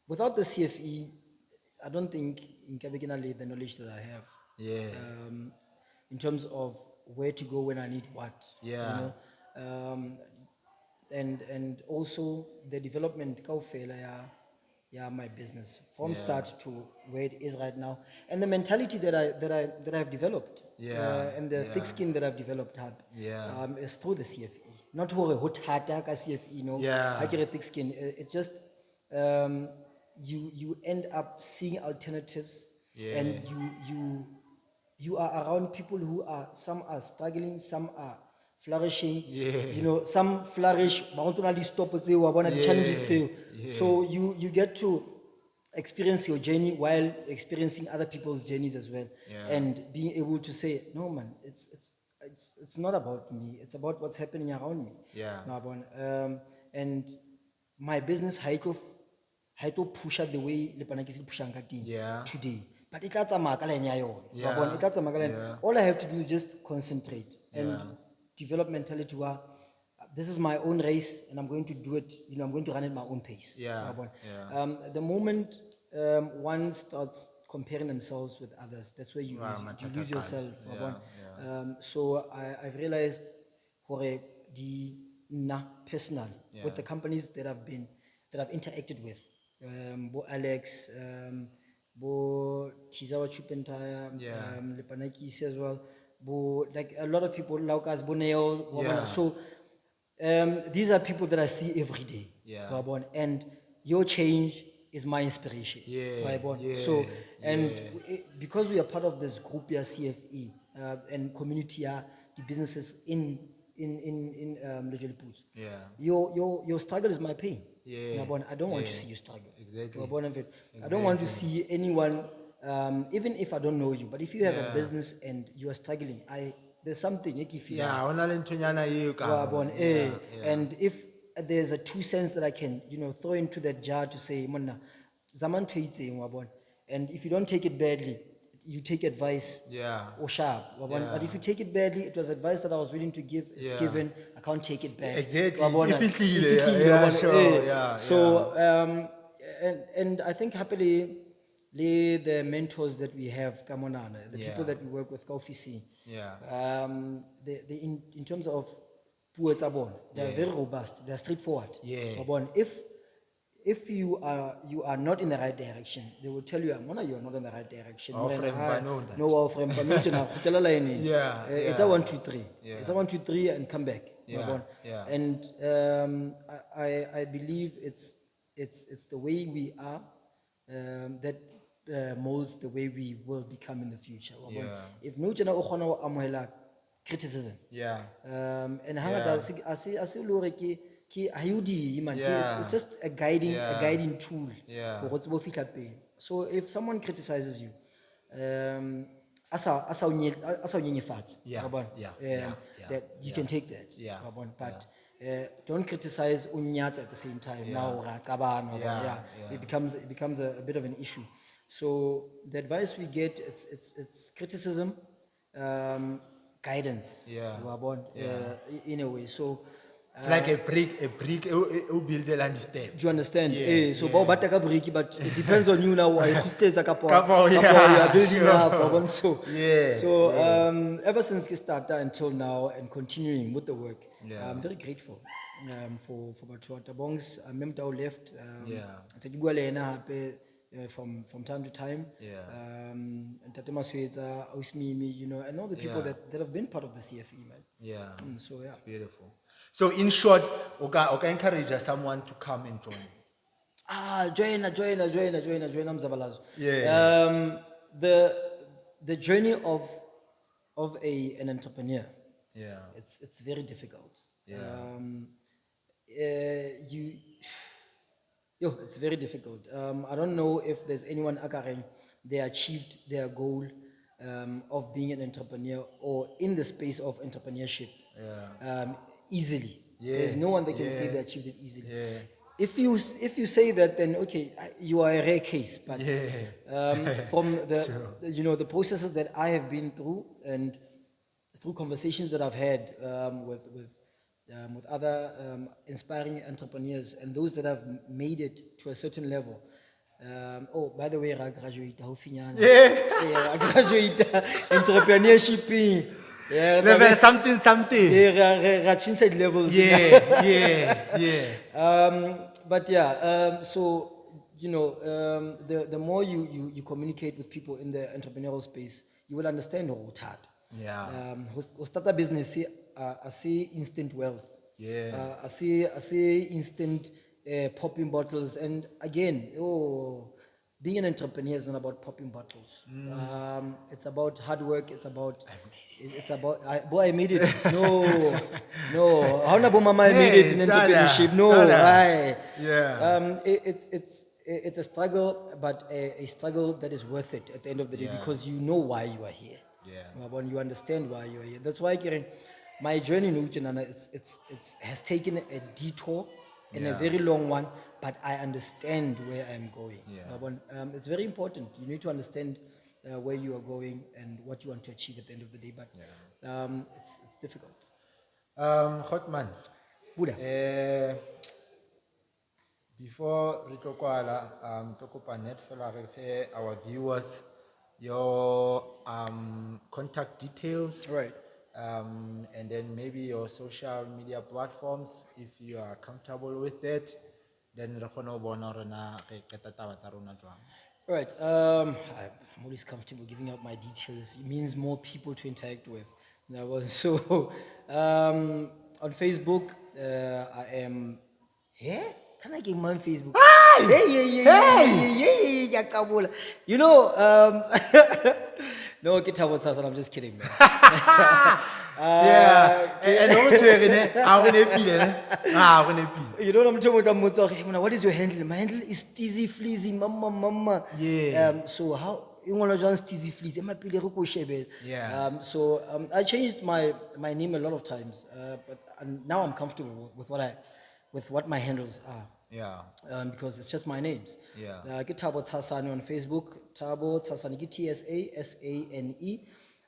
Without the CFE, I don't think in Kabekina the knowledge that I have. Yeah. In terms of where to go when I need what. Yeah. You know. And also the development kaufela ya my business from start to where it is right now, and the mentality that I've developed. Yeah. And the thick skin that I've developed Yeah. is through the CFE. Not who hot hata ka CFE, you know. Yeah. I get a thick skin. It just you end up seeing alternatives, and you are around people who are, some are struggling, some are flourishing. Yeah. You know, some flourish, but want to stop it, the challenges. So you get to experience your journey while experiencing other people's journeys as well. Yeah. And being able to say, no man, it's not about me, it's about what's happening around me. Yeah. And my business haito push the way le panakisi pushang ka teng Yeah. today, but it tla tsamaya ka line ya yona. Yeah. Wa bona, e tla tsamaya ka line. Yeah. All I have to do is just concentrate and Yeah. develop mentality where this is my own race and I'm going to do it, you know, I'm going to run at my own pace. Yeah. Wa bona. Yeah. The moment one starts comparing themselves with others, that's where you lose yourself. Wa Yeah, bona. So I've realized hore personal with the companies that I've interacted with, Bo Alex, Bo Tizawa Chupentaya, Yeah. Lepanakisi as well, Bo, like a lot of people, Laukas, Boneo, Yeah. so these are people that I see every day. Yeah. Wabona, and your change is my inspiration. Yeah, Wabona. yeah, So, and because we are part of this group here, CFE, and community here, the businesses in Lejoli Poots. Yeah. Your struggle is my pain. Yeah. Wabona, I don't want to Yeah. see you struggle. Exactly. Wabona, I don't want to see anyone, even if I don't know you, but if you have a business and you are struggling, there's something you feel. Yeah, hona le nthonyana eo ka. Wabona, and if there's a 2 cents that I can, you know, throw into that jar to say, Monna, zaman to itseng, wabona. And if you don't take it badly, you take advice. Yeah. Or sharp. Wabona. Yeah. But if you take it badly, it was advice that I was willing to give. It's Yeah. given. I can't take it back. Exactly. Wabona. Ifihlile, Ifihlile, yeah, wabona, sure, yeah, So, and I think happily, the mentors that we have, Kamonana, the people that we work with, Kaufisi, Yeah. they in terms of Puetabon, they are very robust. They are straightforward. Yeah. Wabona. If you are not in the right direction, they will tell you, Mona, you are not in the right direction. Our friend Bano, that. No, our friend Bano, Yeah, it's yeah. a 1, 2, 3. Yeah. It's a 1, 2, 3 and come back. Yeah, Wabona. yeah. And I believe it's the way we are that molds the way we will become in the future. Wabona. Yeah. If no jana o kgona ho amohela criticism, Yeah. and Yeah. hangata I see lore ke ayudi man, Yeah. it's just a guiding tool. Yeah. Ho tsebo fihla pele. So if someone criticizes you, asa o nyenyefatse, Yeah. wa bona? Yeah. Yeah. That you Yeah. can take that. Yeah. Wa bona? But don't criticize unyatsa at the same time. Yeah. Now ra qabana, wa bona? Yeah. Yeah. Yeah. It becomes a bit of an issue. So the advice we get, it's criticism, guidance. Yeah. Wa bona? In a way. So It's like a brick, who build the land step. Do you understand? Yeah, So bao bata ka briki, but it depends on you now. Why you Kapo, you yeah, are building sure. up. Wabon. So Yeah, ever since we started until now and continuing with the work, Yeah. I'm very grateful for Batwa Tabongs. Memtao left. Yeah. It's a Gigualena hape from time to time. Yeah. Tatema Sweza, Ausmimi, you know, and all the people Yeah. that have been part of the CFE, man. Yeah. So yeah. It's beautiful. So in short, okay, encourage someone to come and join. Join Mzabalazo. Yeah. The journey of an entrepreneur, Yeah. it's very difficult. Yeah. It's very difficult. I don't know if there's anyone akaring they achieved their goal of being an entrepreneur or in the space of entrepreneurship easily. Yeah. There's no one that can say Yeah. they achieved it easily. Yeah. If you say that, then okay, you are a rare case. But from the the processes that I have been through and through conversations that I've had with other inspiring entrepreneurs and those that have made it to a certain level. Oh, by the way, I graduate. I graduate entrepreneurship. Level something. Change levels. But so the more you communicate with people in the entrepreneurial space, you will understand how hard. Yeah. Start a business, I see instant wealth. Yeah. I see instant popping bottles. And again, being an entrepreneur is not about popping bottles. It's about hard work. It's about I made it. No. How na mama I made it in entrepreneurship? No, right. Yeah. It's a struggle, but a struggle that is worth it at the end of the day because you know why you are here. Yeah. When you understand why you are here. That's why my journey in Uchenana, it has taken a detour and a very long one, but I understand where I'm going. Yeah. It's very important. You need to understand where you are going and what you want to achieve at the end of the day, but it's difficult. Hotman. Buddha. Before Rico Kuala, our viewers your contact details. Right. And then maybe your social media platforms, if you are comfortable with that, then Right. I'm always comfortable giving out my details. It means more people to interact with. So on Facebook, I am. Can I get my Facebook? Hey! You know, no, get out, Tsasane, I'm just kidding, man. And also, you know what I'm talking about? What is your handle? My handle is Steezy Fleazy, mama. Yeah. So how you want to join Steezy Fleazy? Yeah. So I changed my name a lot of times, but now I'm comfortable with what my handles are. Yeah. Because it's just my names. Yeah. Get Thabo Tsasane on Facebook. Thabo Tsasane, Tsasane.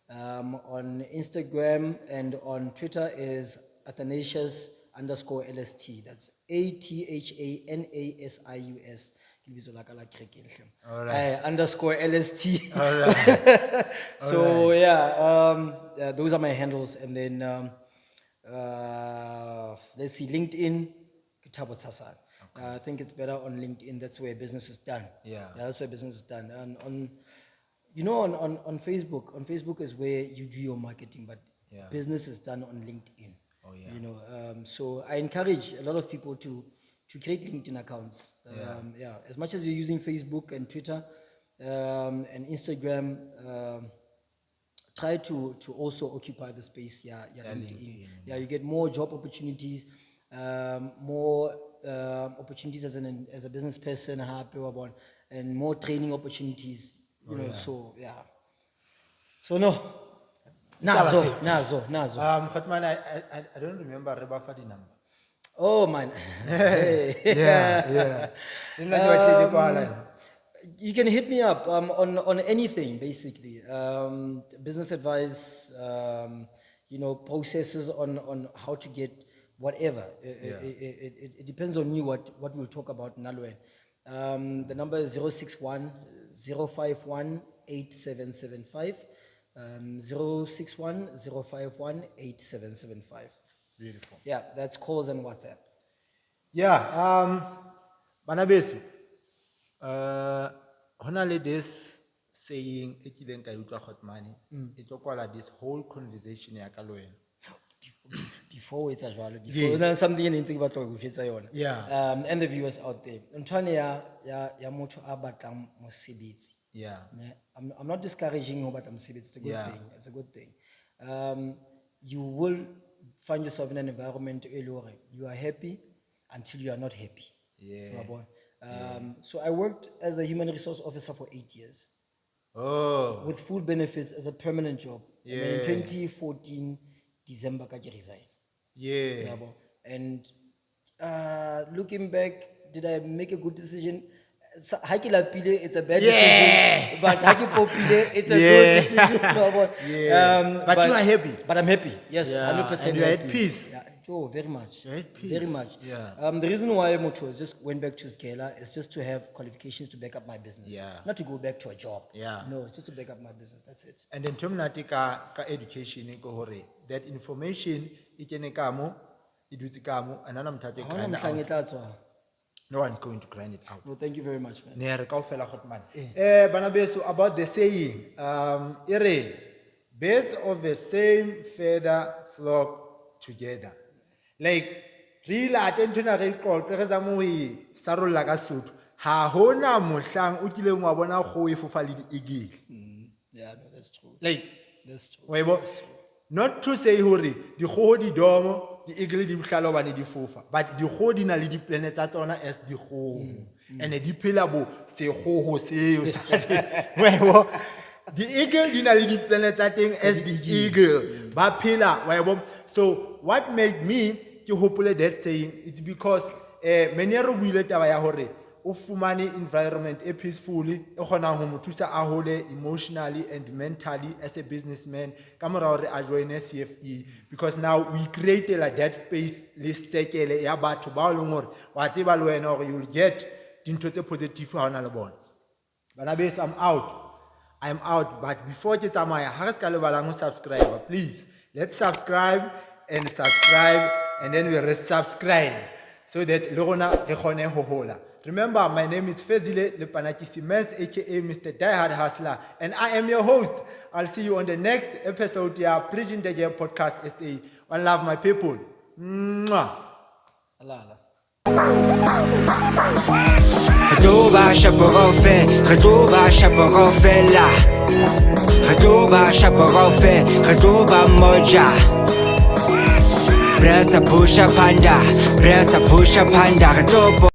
On Instagram and on Twitter is Athanasius_LST. That's ATHANASIUS. All right. _LST. All right. So those are my handles. And then let's see, LinkedIn, Thabo Tsasane. I think it's better on LinkedIn. That's where business is done. Yeah. That's where business is done. And on Facebook. On Facebook is where you do your marketing, but business is done on LinkedIn. Oh yeah. So I encourage a lot of people to create LinkedIn accounts. As much as you're using Facebook and Twitter and Instagram, try to also occupy the space. LinkedIn. You get more job opportunities, more opportunities as a business person, and more training opportunities. So nazo. Hotman, I don't remember Rebafadi number. Oh man. Yeah. You can hit me up on anything basically. Business advice, processes on how to get whatever. It depends on you what we'll talk about Nalwen. The number is 061 051 8775. 061 051 8775. Beautiful. Yeah, that's calls and WhatsApp. Yeah, Banabesu, honestly, this saying, "Ekileng ka utlwa hot money," it okwala this whole conversation ya kaloen. Before it's as well, before Yes. there's something in think about which is on. Yeah. And the viewers out there. Ntwane ya motho a batlang mosebetsi. Yeah. Ne, I'm not discouraging you, but it's a good Yeah. thing. It's a good thing. You will find yourself in an environment where you are happy until you are not happy. Yeah. Yabona? So I worked as a human resource officer for 8 years Oh. with full benefits as a permanent job. And then in Yeah. 2014, December, I resigned. Yeah. Yabo. And looking back, did I make a good decision? Haki lapile, it's a bad decision, but haki popile, it's a good decision. Yabo. Yeah. But you are happy. But I'm happy. Yes, Yeah. 100%. And you are at happy. peace. Yeah, Joe, very much. You're at peace. Very much. Yeah. The reason why Moto just went back to Scala is just to have qualifications to back up my business. Yeah. Not to go back to a job. Yeah. No, it's just to back up my business. That's it. And then terminati ka education ko hore that information ikene kamo idutsi kamo anana mthathe I wanna grind mhlang e out. tla tswa. No one is going to grind it out. No, thank you very much, man. Ne re kaofela hotman. Bana beso about the saying ere birds of the same feather flock together. Like real atentuna re qol re za mo e sarolla ka Sotho. Ha hona mohlang o kileng wa bona go e fofa le di eagle. Yeah, no, that's true. Like That's true. Webo, not to say hore di kgoho di domo di eagle di bohlale hobane di fofa, but di kgoho di na le di planets tsa tsona as di kgoho and di phela bo se kgoho seo sa webo di eagle di na le di planets tsa teng as the eagle ba phela webo. So what made me ke hopole that saying, it's because many re buile taba ya hore o fumane environment e peacefully e kgonang ho mo thusa a hole emotionally and mentally as a businessman ka mora hore a join CFE, because now we create like that space le sekele ya batho ba o leng hore wa tseba le wena hore you will get dintho tse positive ha ona le bona. Bana beso, I'm out, but before ke tsamaya ha re ska le balang ho subscribe, please let's subscribe and then we resubscribe so that le rona re kgone ho hola. Remember, my name is Fezile Lepanakisimes, aka Mr. Diehard Hustler, and I am your host. I'll see you on the next episode of Bridging the Gap Podcast SA. One love, my people. Mwah. Allah. Retoba chaperofe, retoba chaperofela. Retoba chaperofe, retoba moja. Pressa pusha panda, retoba.